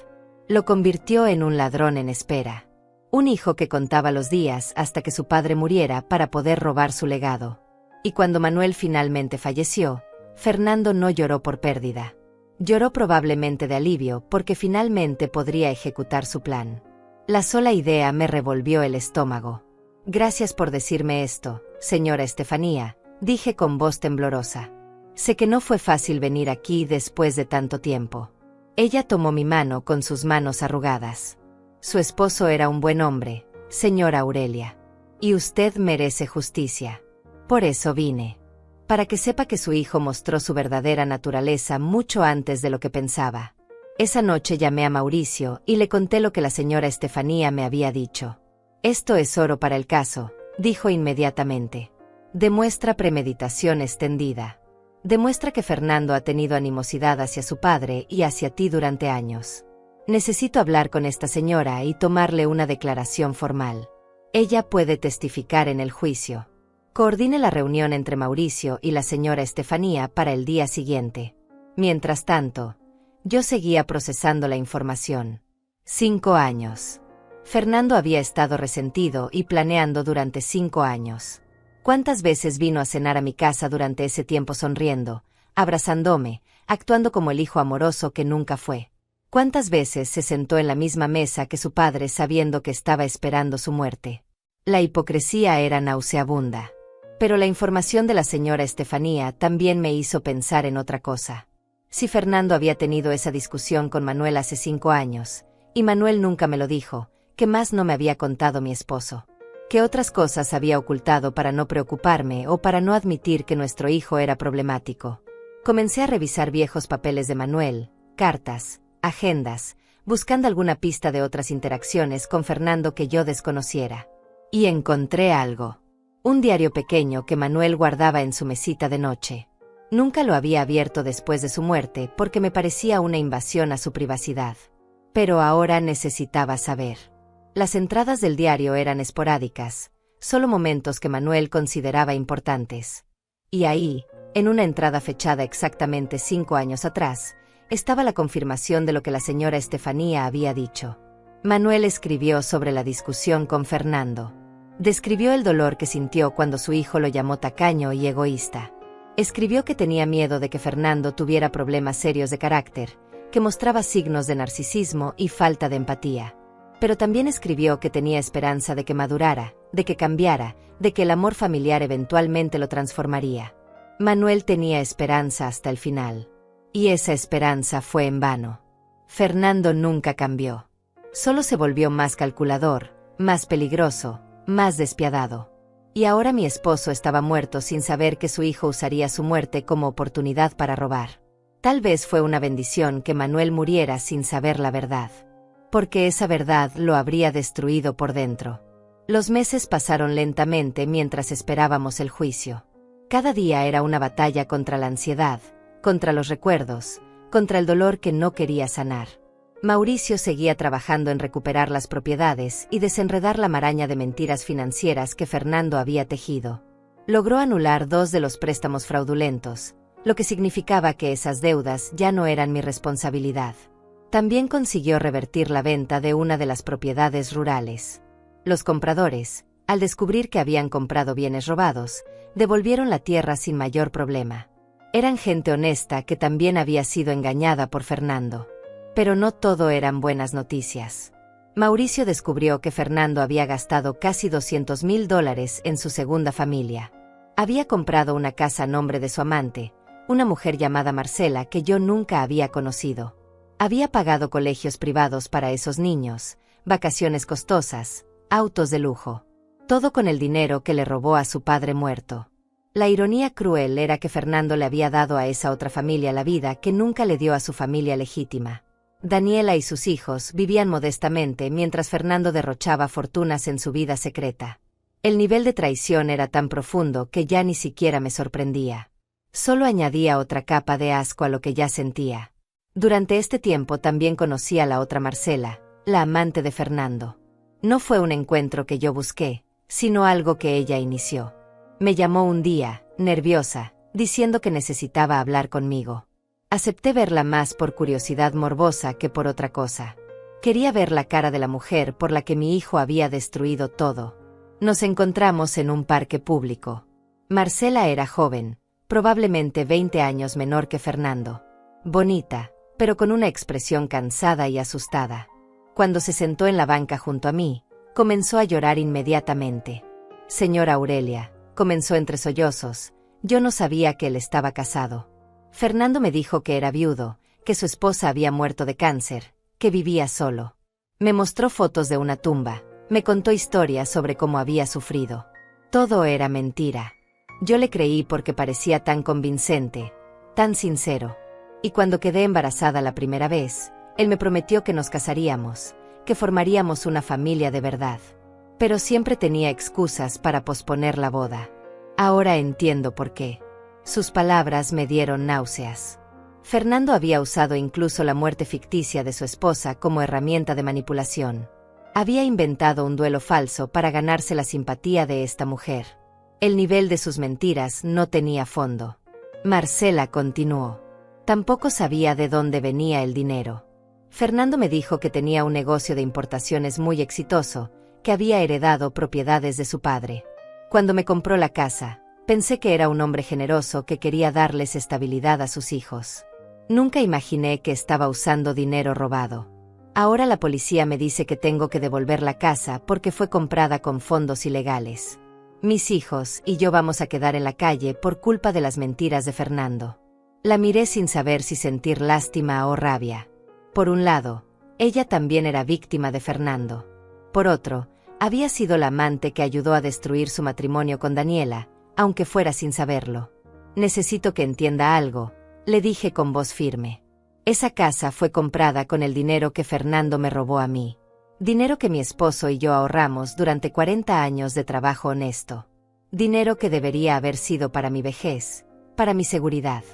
Lo convirtió en un ladrón en espera. Un hijo que contaba los días hasta que su padre muriera para poder robar su legado. Y cuando Manuel finalmente falleció, Fernando no lloró por pérdida. Lloró probablemente de alivio porque finalmente podría ejecutar su plan. La sola idea me revolvió el estómago. Gracias por decirme esto, señora Estefanía, dije con voz temblorosa. Sé que no fue fácil venir aquí después de tanto tiempo. Ella tomó mi mano con sus manos arrugadas. Su esposo era un buen hombre, señora Aurelia. Y usted merece justicia. Por eso vine. Para que sepa que su hijo mostró su verdadera naturaleza mucho antes de lo que pensaba. Esa noche llamé a Mauricio y le conté lo que la señora Estefanía me había dicho. Esto es oro para el caso, dijo inmediatamente. Demuestra premeditación extendida. Demuestra que Fernando ha tenido animosidad hacia su padre y hacia ti durante años. Necesito hablar con esta señora y tomarle una declaración formal. Ella puede testificar en el juicio. Coordine la reunión entre Mauricio y la señora Estefanía para el día siguiente. Mientras tanto, yo seguía procesando la información. 5 años. Fernando había estado resentido y planeando durante 5 años. ¿Cuántas veces vino a cenar a mi casa durante ese tiempo sonriendo, abrazándome, actuando como el hijo amoroso que nunca fue? ¿Cuántas veces se sentó en la misma mesa que su padre sabiendo que estaba esperando su muerte? La hipocresía era nauseabunda. Pero la información de la señora Estefanía también me hizo pensar en otra cosa. Si Fernando había tenido esa discusión con Manuel hace 5 años, y Manuel nunca me lo dijo, ¿qué más no me había contado mi esposo? ¿Qué otras cosas había ocultado para no preocuparme o para no admitir que nuestro hijo era problemático? Comencé a revisar viejos papeles de Manuel, cartas, agendas, buscando alguna pista de otras interacciones con Fernando que yo desconociera. Y encontré algo. Un diario pequeño que Manuel guardaba en su mesita de noche. Nunca lo había abierto después de su muerte porque me parecía una invasión a su privacidad. Pero ahora necesitaba saber. Las entradas del diario eran esporádicas, solo momentos que Manuel consideraba importantes. Y ahí, en una entrada fechada exactamente 5 años atrás, estaba la confirmación de lo que la señora Estefanía había dicho. Manuel escribió sobre la discusión con Fernando. Describió el dolor que sintió cuando su hijo lo llamó tacaño y egoísta. Escribió que tenía miedo de que Fernando tuviera problemas serios de carácter, que mostraba signos de narcisismo y falta de empatía. Pero también escribió que tenía esperanza de que madurara, de que cambiara, de que el amor familiar eventualmente lo transformaría. Manuel tenía esperanza hasta el final. Y esa esperanza fue en vano. Fernando nunca cambió. Solo se volvió más calculador, más peligroso, más despiadado. Y ahora mi esposo estaba muerto sin saber que su hijo usaría su muerte como oportunidad para robar. Tal vez fue una bendición que Manuel muriera sin saber la verdad. Porque esa verdad lo habría destruido por dentro. Los meses pasaron lentamente mientras esperábamos el juicio. Cada día era una batalla contra la ansiedad, contra los recuerdos, contra el dolor que no quería sanar. Mauricio seguía trabajando en recuperar las propiedades y desenredar la maraña de mentiras financieras que Fernando había tejido. Logró anular 2 de los préstamos fraudulentos, lo que significaba que esas deudas ya no eran mi responsabilidad. También consiguió revertir la venta de una de las propiedades rurales. Los compradores, al descubrir que habían comprado bienes robados, devolvieron la tierra sin mayor problema. Eran gente honesta que también había sido engañada por Fernando. Pero no todo eran buenas noticias. Mauricio descubrió que Fernando había gastado casi $200,000 en su segunda familia. Había comprado una casa a nombre de su amante, una mujer llamada Marcela que yo nunca había conocido. Había pagado colegios privados para esos niños, vacaciones costosas, autos de lujo. Todo con el dinero que le robó a su padre muerto. La ironía cruel era que Fernando le había dado a esa otra familia la vida que nunca le dio a su familia legítima. Daniela y sus hijos vivían modestamente mientras Fernando derrochaba fortunas en su vida secreta. El nivel de traición era tan profundo que ya ni siquiera me sorprendía. Solo añadía otra capa de asco a lo que ya sentía. Durante este tiempo también conocí a la otra Marcela, la amante de Fernando. No fue un encuentro que yo busqué, sino algo que ella inició. Me llamó un día, nerviosa, diciendo que necesitaba hablar conmigo. Acepté verla más por curiosidad morbosa que por otra cosa. Quería ver la cara de la mujer por la que mi hijo había destruido todo. Nos encontramos en un parque público. Marcela era joven, probablemente 20 años menor que Fernando. Bonita, pero con una expresión cansada y asustada. Cuando se sentó en la banca junto a mí, comenzó a llorar inmediatamente. Señora Aurelia, comenzó entre sollozos, yo no sabía que él estaba casado. Fernando me dijo que era viudo, que su esposa había muerto de cáncer, que vivía solo. Me mostró fotos de una tumba, me contó historias sobre cómo había sufrido. Todo era mentira. Yo le creí porque parecía tan convincente, tan sincero. Y cuando quedé embarazada la primera vez, él me prometió que nos casaríamos, que formaríamos una familia de verdad. Pero siempre tenía excusas para posponer la boda. Ahora entiendo por qué. Sus palabras me dieron náuseas. Fernando había usado incluso la muerte ficticia de su esposa como herramienta de manipulación. Había inventado un duelo falso para ganarse la simpatía de esta mujer. El nivel de sus mentiras no tenía fondo. Marcela continuó. Tampoco sabía de dónde venía el dinero. Fernando me dijo que tenía un negocio de importaciones muy exitoso, que había heredado propiedades de su padre. Cuando me compró la casa, pensé que era un hombre generoso que quería darles estabilidad a sus hijos. Nunca imaginé que estaba usando dinero robado. Ahora la policía me dice que tengo que devolver la casa porque fue comprada con fondos ilegales. Mis hijos y yo vamos a quedar en la calle por culpa de las mentiras de Fernando. La miré sin saber si sentir lástima o rabia. Por un lado, ella también era víctima de Fernando. Por otro, había sido la amante que ayudó a destruir su matrimonio con Daniela, aunque fuera sin saberlo. Necesito que entienda algo, le dije con voz firme. Esa casa fue comprada con el dinero que Fernando me robó a mí. Dinero que mi esposo y yo ahorramos durante 40 años de trabajo honesto. Dinero que debería haber sido para mi vejez, para mi seguridad.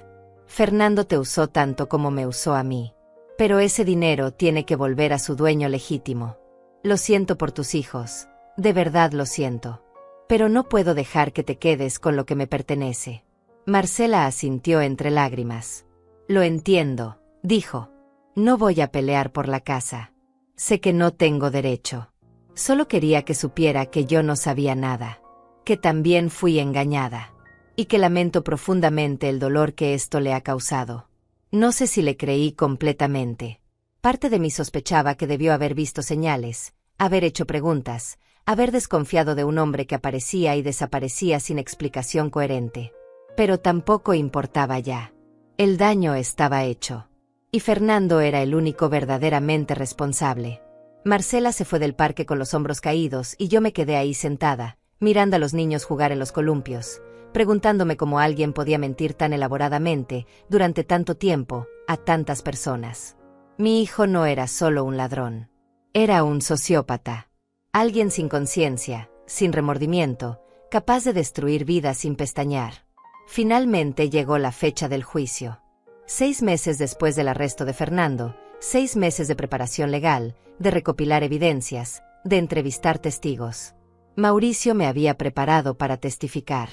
Fernando te usó tanto como me usó a mí. Pero ese dinero tiene que volver a su dueño legítimo. Lo siento por tus hijos, de verdad lo siento. Pero no puedo dejar que te quedes con lo que me pertenece. Marcela asintió entre lágrimas. Lo entiendo, dijo. No voy a pelear por la casa. Sé que no tengo derecho. Solo quería que supiera que yo no sabía nada. Que también fui engañada. Y que lamento profundamente el dolor que esto le ha causado. No sé si le creí completamente. Parte de mí sospechaba que debió haber visto señales, haber hecho preguntas, haber desconfiado de un hombre que aparecía y desaparecía sin explicación coherente. Pero tampoco importaba ya. El daño estaba hecho. Y Fernando era el único verdaderamente responsable. Marcela se fue del parque con los hombros caídos y yo me quedé ahí sentada, mirando a los niños jugar en los columpios, preguntándome cómo alguien podía mentir tan elaboradamente, durante tanto tiempo, a tantas personas. Mi hijo no era solo un ladrón. Era un sociópata. Alguien sin conciencia, sin remordimiento, capaz de destruir vidas sin pestañear. Finalmente llegó la fecha del juicio. 6 meses después del arresto de Fernando, 6 meses de preparación legal, de recopilar evidencias, de entrevistar testigos. Mauricio me había preparado para testificar.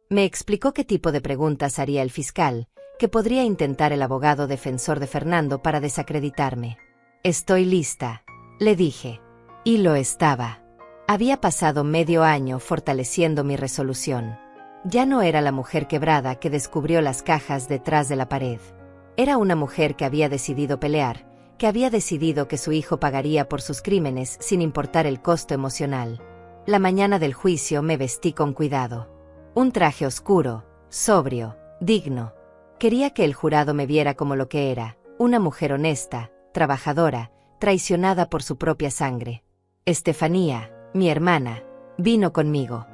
Me explicó qué tipo de preguntas haría el fiscal, que podría intentar el abogado defensor de Fernando para desacreditarme. Estoy lista, le dije. Y lo estaba. Había pasado medio año fortaleciendo mi resolución. Ya no era la mujer quebrada que descubrió las cajas detrás de la pared. Era una mujer que había decidido pelear, que había decidido que su hijo pagaría por sus crímenes sin importar el costo emocional. La mañana del juicio me vestí con cuidado. Un traje oscuro, sobrio, digno. Quería que el jurado me viera como lo que era, una mujer honesta, trabajadora, traicionada por su propia sangre. Estefanía, mi hermana, vino conmigo.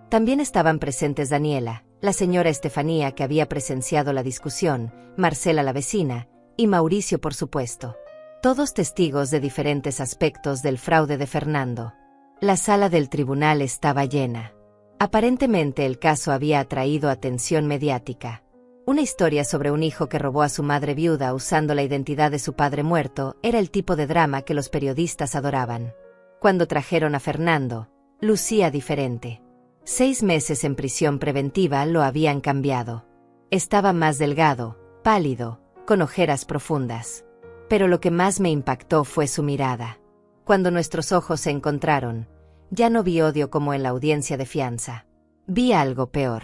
También estaban presentes Daniela, la señora Estefanía que había presenciado la discusión, Marcela la vecina, y Mauricio por supuesto. Todos testigos de diferentes aspectos del fraude de Fernando. La sala del tribunal estaba llena. Aparentemente el caso había atraído atención mediática. Una historia sobre un hijo que robó a su madre viuda usando la identidad de su padre muerto era el tipo de drama que los periodistas adoraban. Cuando trajeron a Fernando, lucía diferente. 6 meses en prisión preventiva lo habían cambiado. Estaba más delgado, pálido, con ojeras profundas. Pero lo que más me impactó fue su mirada. Cuando nuestros ojos se encontraron, ya no vi odio como en la audiencia de fianza. Vi algo peor.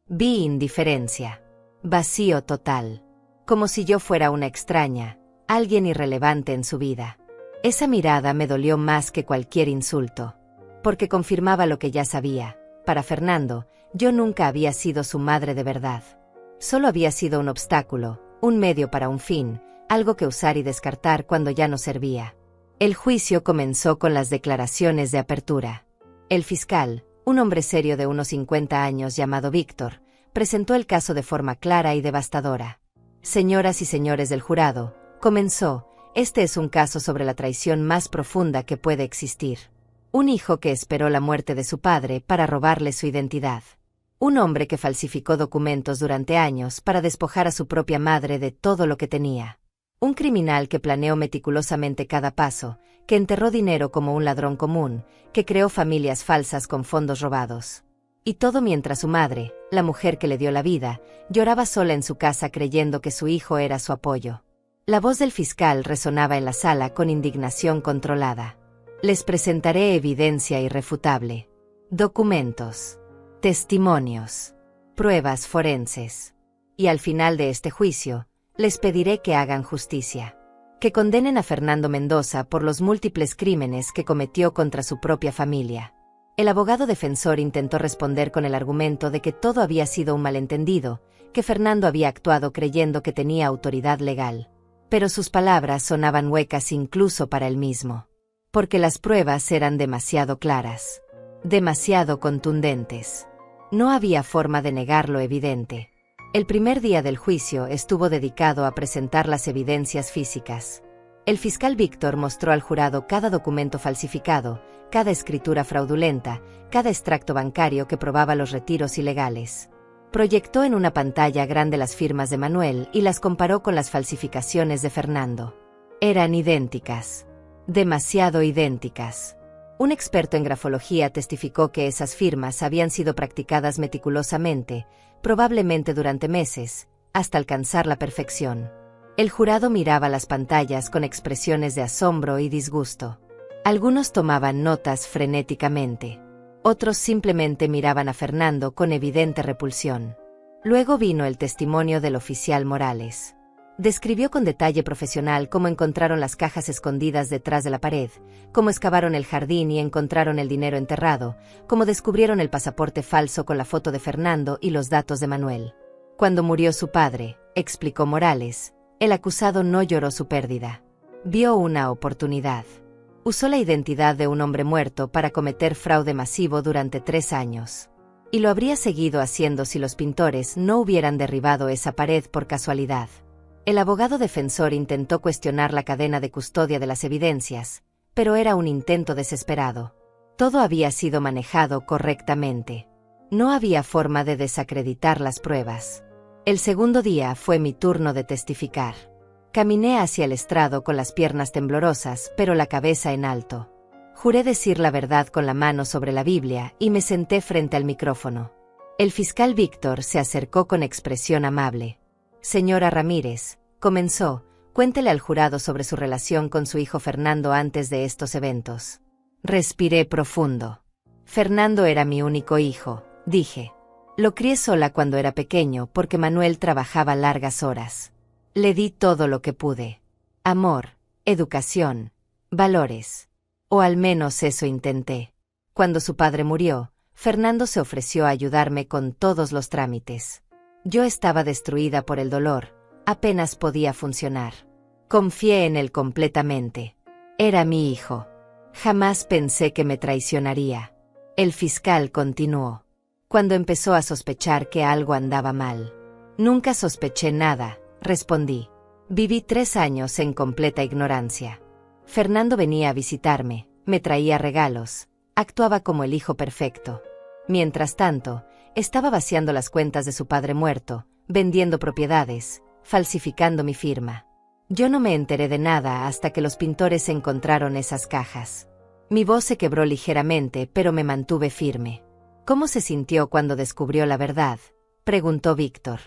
Vi indiferencia. Vacío total. Como si yo fuera una extraña, alguien irrelevante en su vida. Esa mirada me dolió más que cualquier insulto. Porque confirmaba lo que ya sabía. Para Fernando, yo nunca había sido su madre de verdad. Solo había sido un obstáculo, un medio para un fin, algo que usar y descartar cuando ya no servía. El juicio comenzó con las declaraciones de apertura. El fiscal, un hombre serio de unos 50 años llamado Víctor, presentó el caso de forma clara y devastadora. Señoras y señores del jurado, comenzó, este es un caso sobre la traición más profunda que puede existir. Un hijo que esperó la muerte de su padre para robarle su identidad. Un hombre que falsificó documentos durante años para despojar a su propia madre de todo lo que tenía. Un criminal que planeó meticulosamente cada paso, que enterró dinero como un ladrón común, que creó familias falsas con fondos robados. Y todo mientras su madre, la mujer que le dio la vida, lloraba sola en su casa creyendo que su hijo era su apoyo. La voz del fiscal resonaba en la sala con indignación controlada. Les presentaré evidencia irrefutable. Documentos. Testimonios. Pruebas forenses. Y al final de este juicio, les pediré que hagan justicia. Que condenen a Fernando Mendoza por los múltiples crímenes que cometió contra su propia familia. El abogado defensor intentó responder con el argumento de que todo había sido un malentendido, que Fernando había actuado creyendo que tenía autoridad legal. Pero sus palabras sonaban huecas incluso para él mismo. Porque las pruebas eran demasiado claras. Demasiado contundentes. No había forma de negar lo evidente. El primer día del juicio estuvo dedicado a presentar las evidencias físicas. El fiscal Víctor mostró al jurado cada documento falsificado, cada escritura fraudulenta, cada extracto bancario que probaba los retiros ilegales. Proyectó en una pantalla grande las firmas de Manuel y las comparó con las falsificaciones de Fernando. Eran idénticas. Demasiado idénticas. Un experto en grafología testificó que esas firmas habían sido practicadas meticulosamente, probablemente durante meses, hasta alcanzar la perfección. El jurado miraba las pantallas con expresiones de asombro y disgusto. Algunos tomaban notas frenéticamente. Otros simplemente miraban a Fernando con evidente repulsión. Luego vino el testimonio del oficial Morales. Describió con detalle profesional cómo encontraron las cajas escondidas detrás de la pared, cómo excavaron el jardín y encontraron el dinero enterrado, cómo descubrieron el pasaporte falso con la foto de Fernando y los datos de Manuel. Cuando murió su padre, explicó Morales, el acusado no lloró su pérdida. Vio una oportunidad. Usó la identidad de un hombre muerto para cometer fraude masivo durante 3 años. Y lo habría seguido haciendo si los pintores no hubieran derribado esa pared por casualidad. El abogado defensor intentó cuestionar la cadena de custodia de las evidencias, pero era un intento desesperado. Todo había sido manejado correctamente. No había forma de desacreditar las pruebas. El segundo día fue mi turno de testificar. Caminé hacia el estrado con las piernas temblorosas, pero la cabeza en alto. Juré decir la verdad con la mano sobre la Biblia y me senté frente al micrófono. El fiscal Víctor se acercó con expresión amable. Señora Ramírez, comenzó, cuéntele al jurado sobre su relación con su hijo Fernando antes de estos eventos. Respiré profundo. Fernando era mi único hijo, dije. Lo crié sola cuando era pequeño porque Manuel trabajaba largas horas. Le di todo lo que pude. Amor, educación, valores. O al menos eso intenté. Cuando su padre murió, Fernando se ofreció a ayudarme con todos los trámites. Yo estaba destruida por el dolor, apenas podía funcionar. Confié en él completamente. Era mi hijo. Jamás pensé que me traicionaría. El fiscal continuó. Cuando empezó a sospechar que algo andaba mal. Nunca sospeché nada, respondí. Viví 3 años en completa ignorancia. Fernando venía a visitarme, me traía regalos, actuaba como el hijo perfecto. Mientras tanto, estaba vaciando las cuentas de su padre muerto, vendiendo propiedades, falsificando mi firma. Yo no me enteré de nada hasta que los pintores encontraron esas cajas. Mi voz se quebró ligeramente, pero me mantuve firme. ¿Cómo se sintió cuando descubrió la verdad?, preguntó Víctor.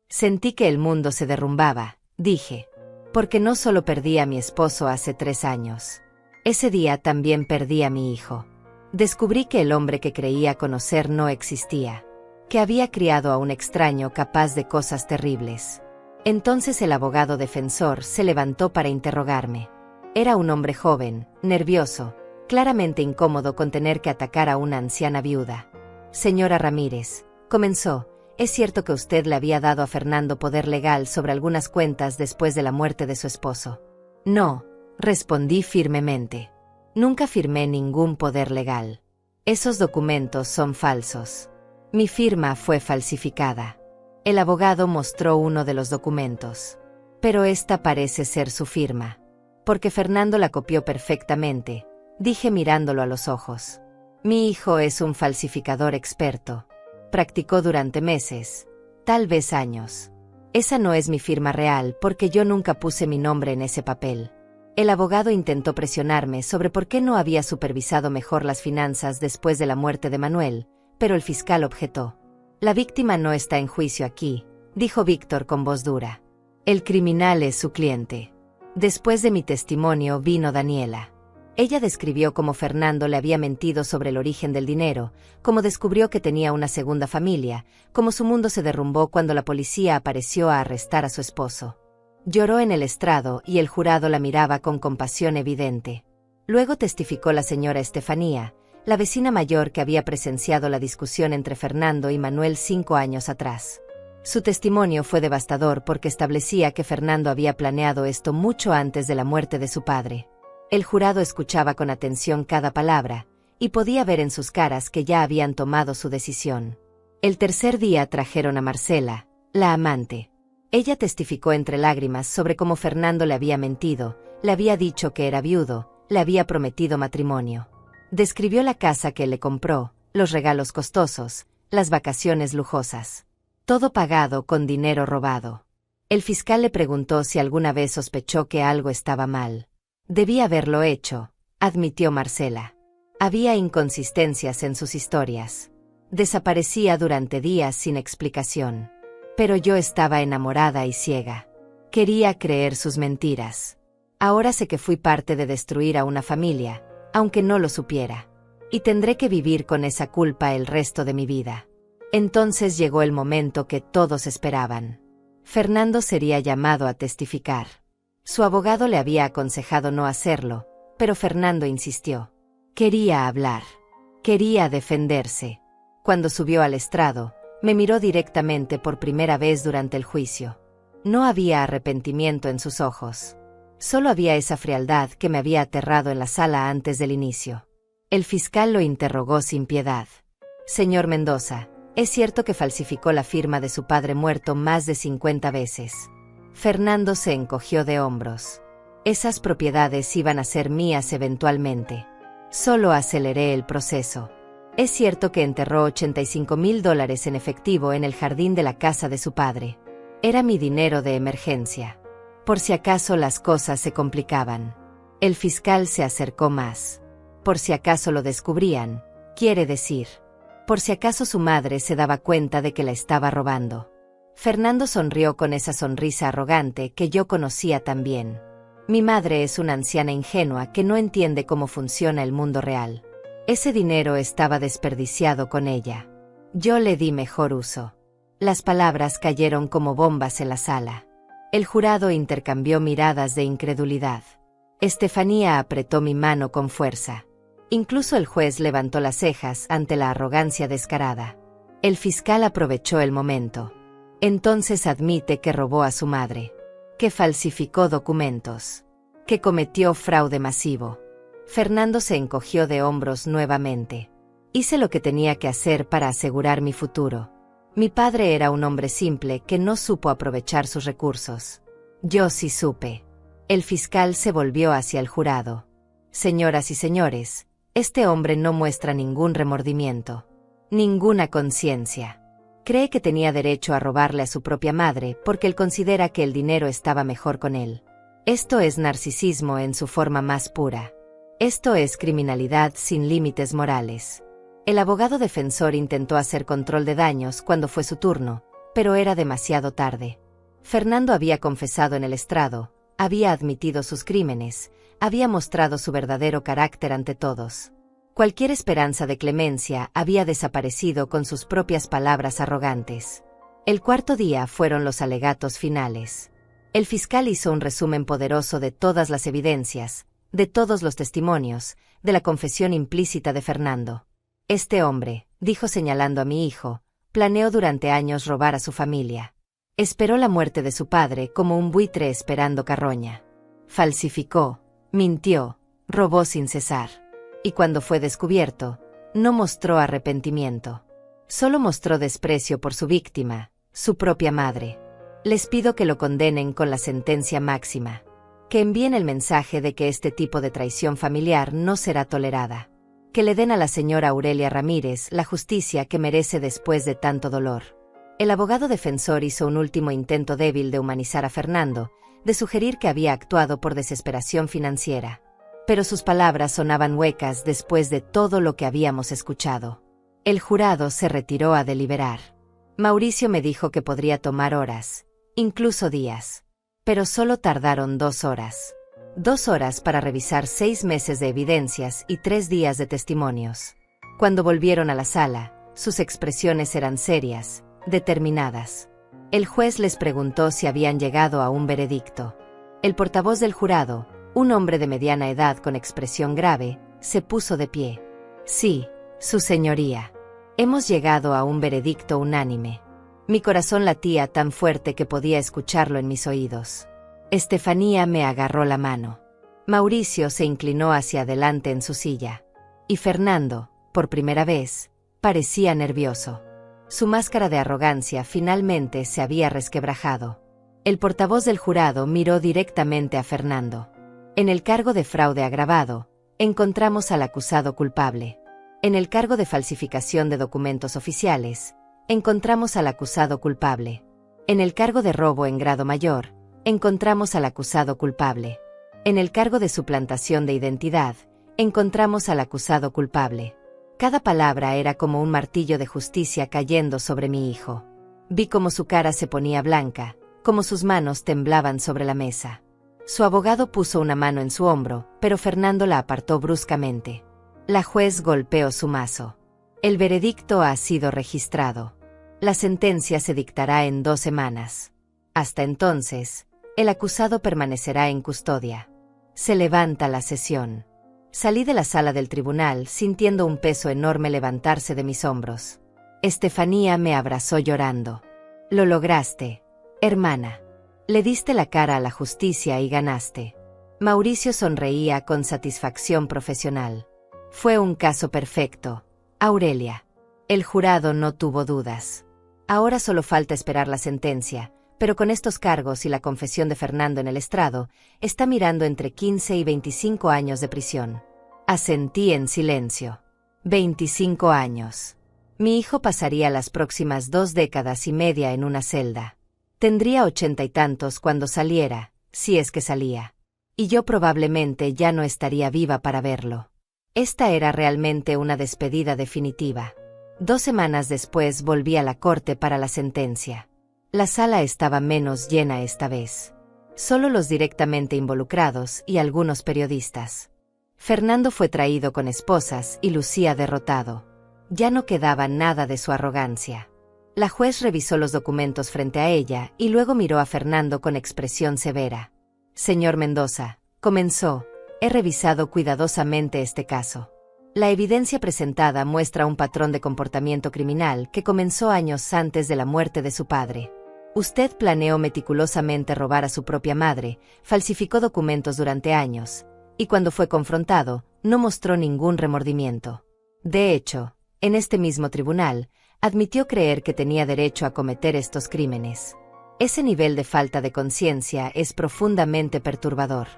Sentí que el mundo se derrumbaba, dije. Porque no solo perdí a mi esposo hace 3 años. Ese día también perdí a mi hijo. Descubrí que el hombre que creía conocer no existía. Que había criado a un extraño capaz de cosas terribles. Entonces el abogado defensor se levantó para interrogarme. Era un hombre joven, nervioso, claramente incómodo con tener que atacar a una anciana viuda. Señora Ramírez, comenzó, ¿es cierto que usted le había dado a Fernando poder legal sobre algunas cuentas después de la muerte de su esposo? No, respondí firmemente. Nunca firmé ningún poder legal. Esos documentos son falsos. Mi firma fue falsificada. El abogado mostró uno de los documentos. Pero esta parece ser su firma. Porque Fernando la copió perfectamente, dije mirándolo a los ojos. Mi hijo es un falsificador experto. Practicó durante meses, tal vez años. Esa no es mi firma real porque yo nunca puse mi nombre en ese papel. El abogado intentó presionarme sobre por qué no había supervisado mejor las finanzas después de la muerte de Manuel, pero el fiscal objetó. La víctima no está en juicio aquí, dijo Víctor con voz dura. El criminal es su cliente. Después de mi testimonio vino Daniela. Ella describió cómo Fernando le había mentido sobre el origen del dinero, cómo descubrió que tenía una segunda familia, cómo su mundo se derrumbó cuando la policía apareció a arrestar a su esposo. Lloró en el estrado y el jurado la miraba con compasión evidente. Luego testificó la señora Estefanía, la vecina mayor que había presenciado la discusión entre Fernando y Manuel 5 años atrás. Su testimonio fue devastador porque establecía que Fernando había planeado esto mucho antes de la muerte de su padre. El jurado escuchaba con atención cada palabra, y podía ver en sus caras que ya habían tomado su decisión. El tercer día trajeron a Marcela, la amante. Ella testificó entre lágrimas sobre cómo Fernando le había mentido, le había dicho que era viudo, le había prometido matrimonio. Describió la casa que le compró, los regalos costosos, las vacaciones lujosas. Todo pagado con dinero robado. El fiscal le preguntó si alguna vez sospechó que algo estaba mal. Debía haberlo hecho, admitió Marcela. Había inconsistencias en sus historias. Desaparecía durante días sin explicación. Pero yo estaba enamorada y ciega. Quería creer sus mentiras. Ahora sé que fui parte de destruir a una familia, aunque no lo supiera. Y tendré que vivir con esa culpa el resto de mi vida. Entonces llegó el momento que todos esperaban. Fernando sería llamado a testificar. Su abogado le había aconsejado no hacerlo, pero Fernando insistió. Quería hablar. Quería defenderse. Cuando subió al estrado, me miró directamente por primera vez durante el juicio. No había arrepentimiento en sus ojos. Solo había esa frialdad que me había aterrado en la sala antes del inicio. El fiscal lo interrogó sin piedad. Señor Mendoza, ¿es cierto que falsificó la firma de su padre muerto más de 50 veces? Fernando se encogió de hombros. Esas propiedades iban a ser mías eventualmente. Solo aceleré el proceso. Es cierto que enterró $85,000 en efectivo en el jardín de la casa de su padre. Era mi dinero de emergencia. Por si acaso las cosas se complicaban. El fiscal se acercó más. Por si acaso lo descubrían, quiere decir. Por si acaso su madre se daba cuenta de que la estaba robando. Fernando sonrió con esa sonrisa arrogante que yo conocía tan bien. Mi madre es una anciana ingenua que no entiende cómo funciona el mundo real. Ese dinero estaba desperdiciado con ella. Yo le di mejor uso. Las palabras cayeron como bombas en la sala. El jurado intercambió miradas de incredulidad. Estefanía apretó mi mano con fuerza. Incluso el juez levantó las cejas ante la arrogancia descarada. El fiscal aprovechó el momento. Entonces admite que robó a su madre, que falsificó documentos, que cometió fraude masivo. Fernando se encogió de hombros nuevamente. Hice lo que tenía que hacer para asegurar mi futuro. Mi padre era un hombre simple que no supo aprovechar sus recursos. Yo sí supe. El fiscal se volvió hacia el jurado. Señoras y señores, este hombre no muestra ningún remordimiento, ninguna conciencia. Cree que tenía derecho a robarle a su propia madre porque él considera que el dinero estaba mejor con él. Esto es narcisismo en su forma más pura. Esto es criminalidad sin límites morales. El abogado defensor intentó hacer control de daños cuando fue su turno, pero era demasiado tarde. Fernando había confesado en el estrado, había admitido sus crímenes, había mostrado su verdadero carácter ante todos. Cualquier esperanza de clemencia había desaparecido con sus propias palabras arrogantes. El cuarto día fueron los alegatos finales. El fiscal hizo un resumen poderoso de todas las evidencias, de todos los testimonios, de la confesión implícita de Fernando. Este hombre, dijo señalando a mi hijo, planeó durante años robar a su familia. Esperó la muerte de su padre como un buitre esperando carroña. Falsificó, mintió, robó sin cesar. Y cuando fue descubierto, no mostró arrepentimiento. Solo mostró desprecio por su víctima, su propia madre. Les pido que lo condenen con la sentencia máxima. Que envíen el mensaje de que este tipo de traición familiar no será tolerada. Que le den a la señora Aurelia Ramírez la justicia que merece después de tanto dolor. El abogado defensor hizo un último intento débil de humanizar a Fernando, de sugerir que había actuado por desesperación financiera. Pero sus palabras sonaban huecas después de todo lo que habíamos escuchado. El jurado se retiró a deliberar. Mauricio me dijo que podría tomar horas, incluso días. Pero solo tardaron 2 horas. 2 horas para revisar 6 meses de evidencias y 3 días de testimonios. Cuando volvieron a la sala, sus expresiones eran serias, determinadas. El juez les preguntó si habían llegado a un veredicto. El portavoz del jurado, un hombre de mediana edad con expresión grave, se puso de pie. Sí, su señoría. Hemos llegado a un veredicto unánime. Mi corazón latía tan fuerte que podía escucharlo en mis oídos. Estefanía me agarró la mano. Mauricio se inclinó hacia adelante en su silla. Y Fernando, por primera vez, parecía nervioso. Su máscara de arrogancia finalmente se había resquebrajado. El portavoz del jurado miró directamente a Fernando. En el cargo de fraude agravado, encontramos al acusado culpable. En el cargo de falsificación de documentos oficiales, encontramos al acusado culpable. En el cargo de robo en grado mayor, encontramos al acusado culpable. En el cargo de suplantación de identidad, encontramos al acusado culpable. Cada palabra era como un martillo de justicia cayendo sobre mi hijo. Vi cómo su cara se ponía blanca, cómo sus manos temblaban sobre la mesa. Su abogado puso una mano en su hombro, pero Fernando la apartó bruscamente. La juez golpeó su mazo. El veredicto ha sido registrado. La sentencia se dictará en 2 semanas. Hasta entonces, el acusado permanecerá en custodia. Se levanta la sesión. Salí de la sala del tribunal sintiendo un peso enorme levantarse de mis hombros. Estefanía me abrazó llorando. Lo lograste, hermana. Le diste la cara a la justicia y ganaste. Mauricio sonreía con satisfacción profesional. Fue un caso perfecto, Aurelia. El jurado no tuvo dudas. Ahora solo falta esperar la sentencia, pero con estos cargos y la confesión de Fernando en el estrado, está mirando entre 15 y 25 años de prisión. Asentí en silencio. 25 años. Mi hijo pasaría las próximas 2 décadas y media en una celda. Tendría 80 y tantos cuando saliera, si es que salía. Y yo probablemente ya no estaría viva para verlo. Esta era realmente una despedida definitiva. 2 semanas después volví a la corte para la sentencia. La sala estaba menos llena esta vez. Solo los directamente involucrados y algunos periodistas. Fernando fue traído con esposas y lucía derrotado. Ya no quedaba nada de su arrogancia. La juez revisó los documentos frente a ella y luego miró a Fernando con expresión severa. Señor Mendoza, comenzó, he revisado cuidadosamente este caso. La evidencia presentada muestra un patrón de comportamiento criminal que comenzó años antes de la muerte de su padre. Usted planeó meticulosamente robar a su propia madre, falsificó documentos durante años, y cuando fue confrontado, no mostró ningún remordimiento. De hecho, en este mismo tribunal, admitió creer que tenía derecho a cometer estos crímenes. Ese nivel de falta de conciencia es profundamente perturbador.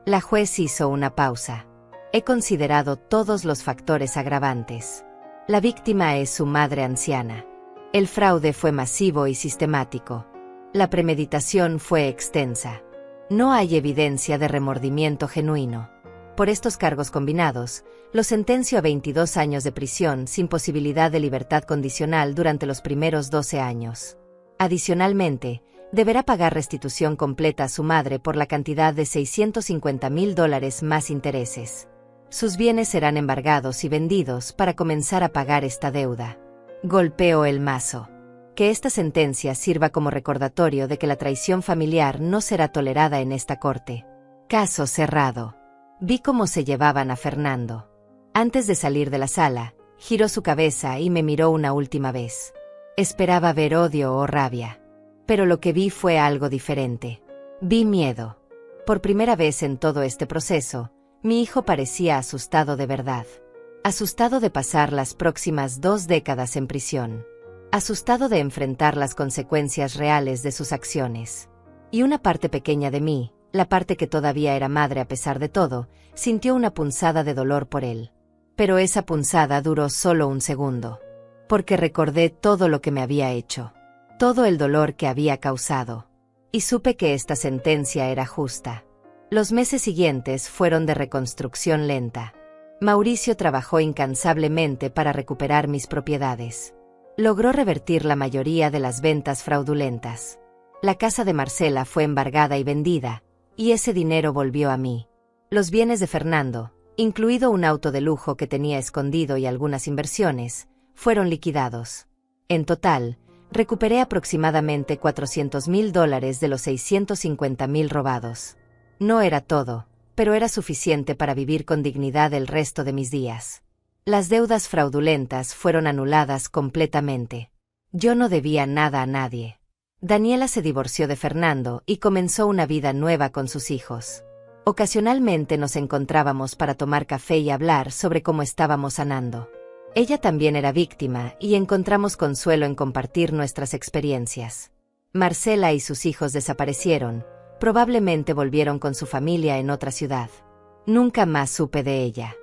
La juez hizo una pausa. He considerado todos los factores agravantes. La víctima es su madre anciana. El fraude fue masivo y sistemático. La premeditación fue extensa. No hay evidencia de remordimiento genuino. Por estos cargos combinados, lo sentencio a 22 años de prisión sin posibilidad de libertad condicional durante los primeros 12 años. Adicionalmente, deberá pagar restitución completa a su madre por la cantidad de $650,000 más intereses. Sus bienes serán embargados y vendidos para comenzar a pagar esta deuda. Golpeó el mazo. Que esta sentencia sirva como recordatorio de que la traición familiar no será tolerada en esta corte. Caso cerrado. Vi cómo se llevaban a Fernando. Antes de salir de la sala, giró su cabeza y me miró una última vez. Esperaba ver odio o rabia. Pero lo que vi fue algo diferente. Vi miedo. Por primera vez en todo este proceso, mi hijo parecía asustado de verdad. Asustado de pasar las próximas 2 décadas en prisión. Asustado de enfrentar las consecuencias reales de sus acciones. Y una parte pequeña de mí, la parte que todavía era madre a pesar de todo, sintió una punzada de dolor por él. Pero esa punzada duró solo un segundo. Porque recordé todo lo que me había hecho. Todo el dolor que había causado. Y supe que esta sentencia era justa. Los meses siguientes fueron de reconstrucción lenta. Mauricio trabajó incansablemente para recuperar mis propiedades. Logró revertir la mayoría de las ventas fraudulentas. La casa de Marcela fue embargada y vendida, y ese dinero volvió a mí. Los bienes de Fernando, incluido un auto de lujo que tenía escondido y algunas inversiones, fueron liquidados. En total, recuperé aproximadamente $400,000 de los $650,000 robados. No era todo, pero era suficiente para vivir con dignidad el resto de mis días. Las deudas fraudulentas fueron anuladas completamente. Yo no debía nada a nadie. Daniela se divorció de Fernando y comenzó una vida nueva con sus hijos. Ocasionalmente nos encontrábamos para tomar café y hablar sobre cómo estábamos sanando. Ella también era víctima y encontramos consuelo en compartir nuestras experiencias. Marcela y sus hijos desaparecieron, probablemente volvieron con su familia en otra ciudad. Nunca más supe de ella.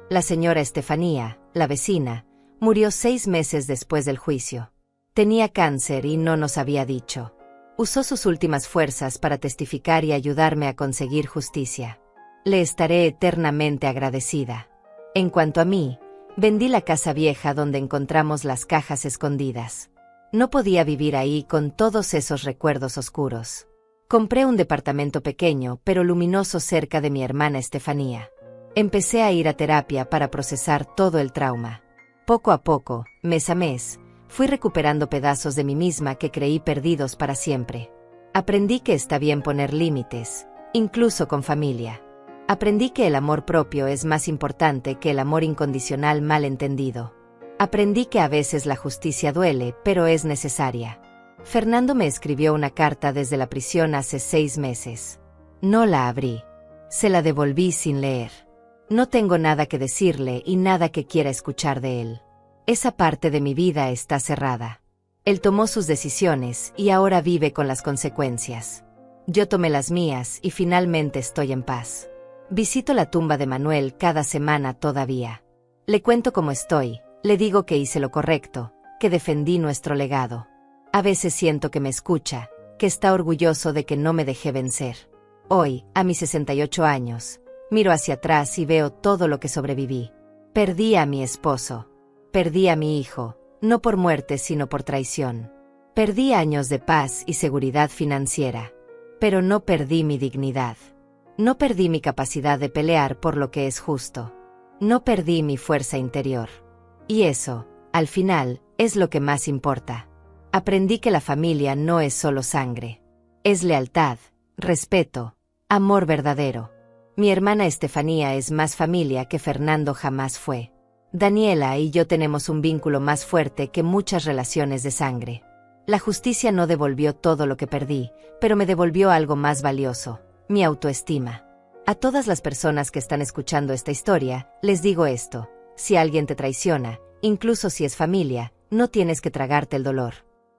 La señora Estefanía, la vecina, murió 6 meses después del juicio. Tenía cáncer y no nos había dicho. Usó sus últimas fuerzas para testificar y ayudarme a conseguir justicia. Le estaré eternamente agradecida. En cuanto a mí, vendí la casa vieja donde encontramos las cajas escondidas. No podía vivir ahí con todos esos recuerdos oscuros. Compré un departamento pequeño pero luminoso cerca de mi hermana Estefanía. Empecé a ir a terapia para procesar todo el trauma. Poco a poco, mes a mes, fui recuperando pedazos de mí misma que creí perdidos para siempre. Aprendí que está bien poner límites, incluso con familia. Aprendí que el amor propio es más importante que el amor incondicional mal entendido. Aprendí que a veces la justicia duele, pero es necesaria. Fernando me escribió una carta desde la prisión hace 6 meses. No la abrí. Se la devolví sin leer. No tengo nada que decirle y nada que quiera escuchar de él. Esa parte de mi vida está cerrada. Él tomó sus decisiones y ahora vive con las consecuencias. Yo tomé las mías y finalmente estoy en paz. Visito la tumba de Manuel cada semana todavía. Le cuento cómo estoy, le digo que hice lo correcto, que defendí nuestro legado. A veces siento que me escucha, que está orgulloso de que no me dejé vencer. Hoy, a mis 68 años, miro hacia atrás y veo todo lo que sobreviví. Perdí a mi esposo. Perdí a mi hijo, no por muerte sino por traición. Perdí años de paz y seguridad financiera. Pero no perdí mi dignidad. No perdí mi capacidad de pelear por lo que es justo. No perdí mi fuerza interior. Y eso, al final, es lo que más importa. Aprendí que la familia no es solo sangre. Es lealtad, respeto, amor verdadero. Mi hermana Estefanía es más familia que Fernando jamás fue. Daniela y yo tenemos un vínculo más fuerte que muchas relaciones de sangre. La justicia no devolvió todo lo que perdí, pero me devolvió algo más valioso, mi autoestima. A todas las personas que están escuchando esta historia, les digo esto: si alguien te traiciona, incluso si es familia, no tienes que tragarte el dolor.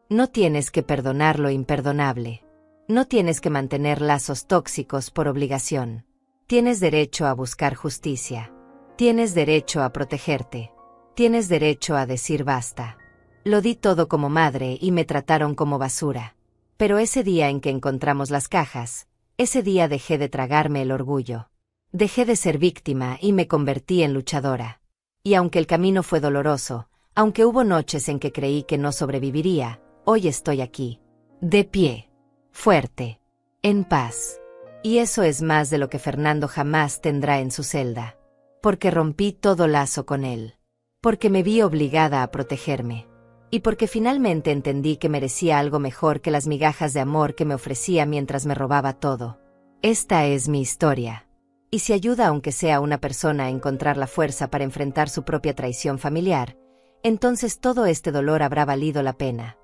No tienes que perdonar lo imperdonable. No tienes que mantener lazos tóxicos por obligación. Tienes derecho a buscar justicia. Tienes derecho a protegerte. Tienes derecho a decir basta. Lo di todo como madre y me trataron como basura. Pero ese día en que encontramos las cajas, ese día dejé de tragarme el orgullo. Dejé de ser víctima y me convertí en luchadora. Y aunque el camino fue doloroso, aunque hubo noches en que creí que no sobreviviría, hoy estoy aquí, de pie, fuerte, en paz. Y eso es más de lo que Fernando jamás tendrá en su celda. Porque rompí todo lazo con él. Porque me vi obligada a protegerme. Y porque finalmente entendí que merecía algo mejor que las migajas de amor que me ofrecía mientras me robaba todo. Esta es mi historia. Y si ayuda aunque sea a una persona a encontrar la fuerza para enfrentar su propia traición familiar, entonces todo este dolor habrá valido la pena.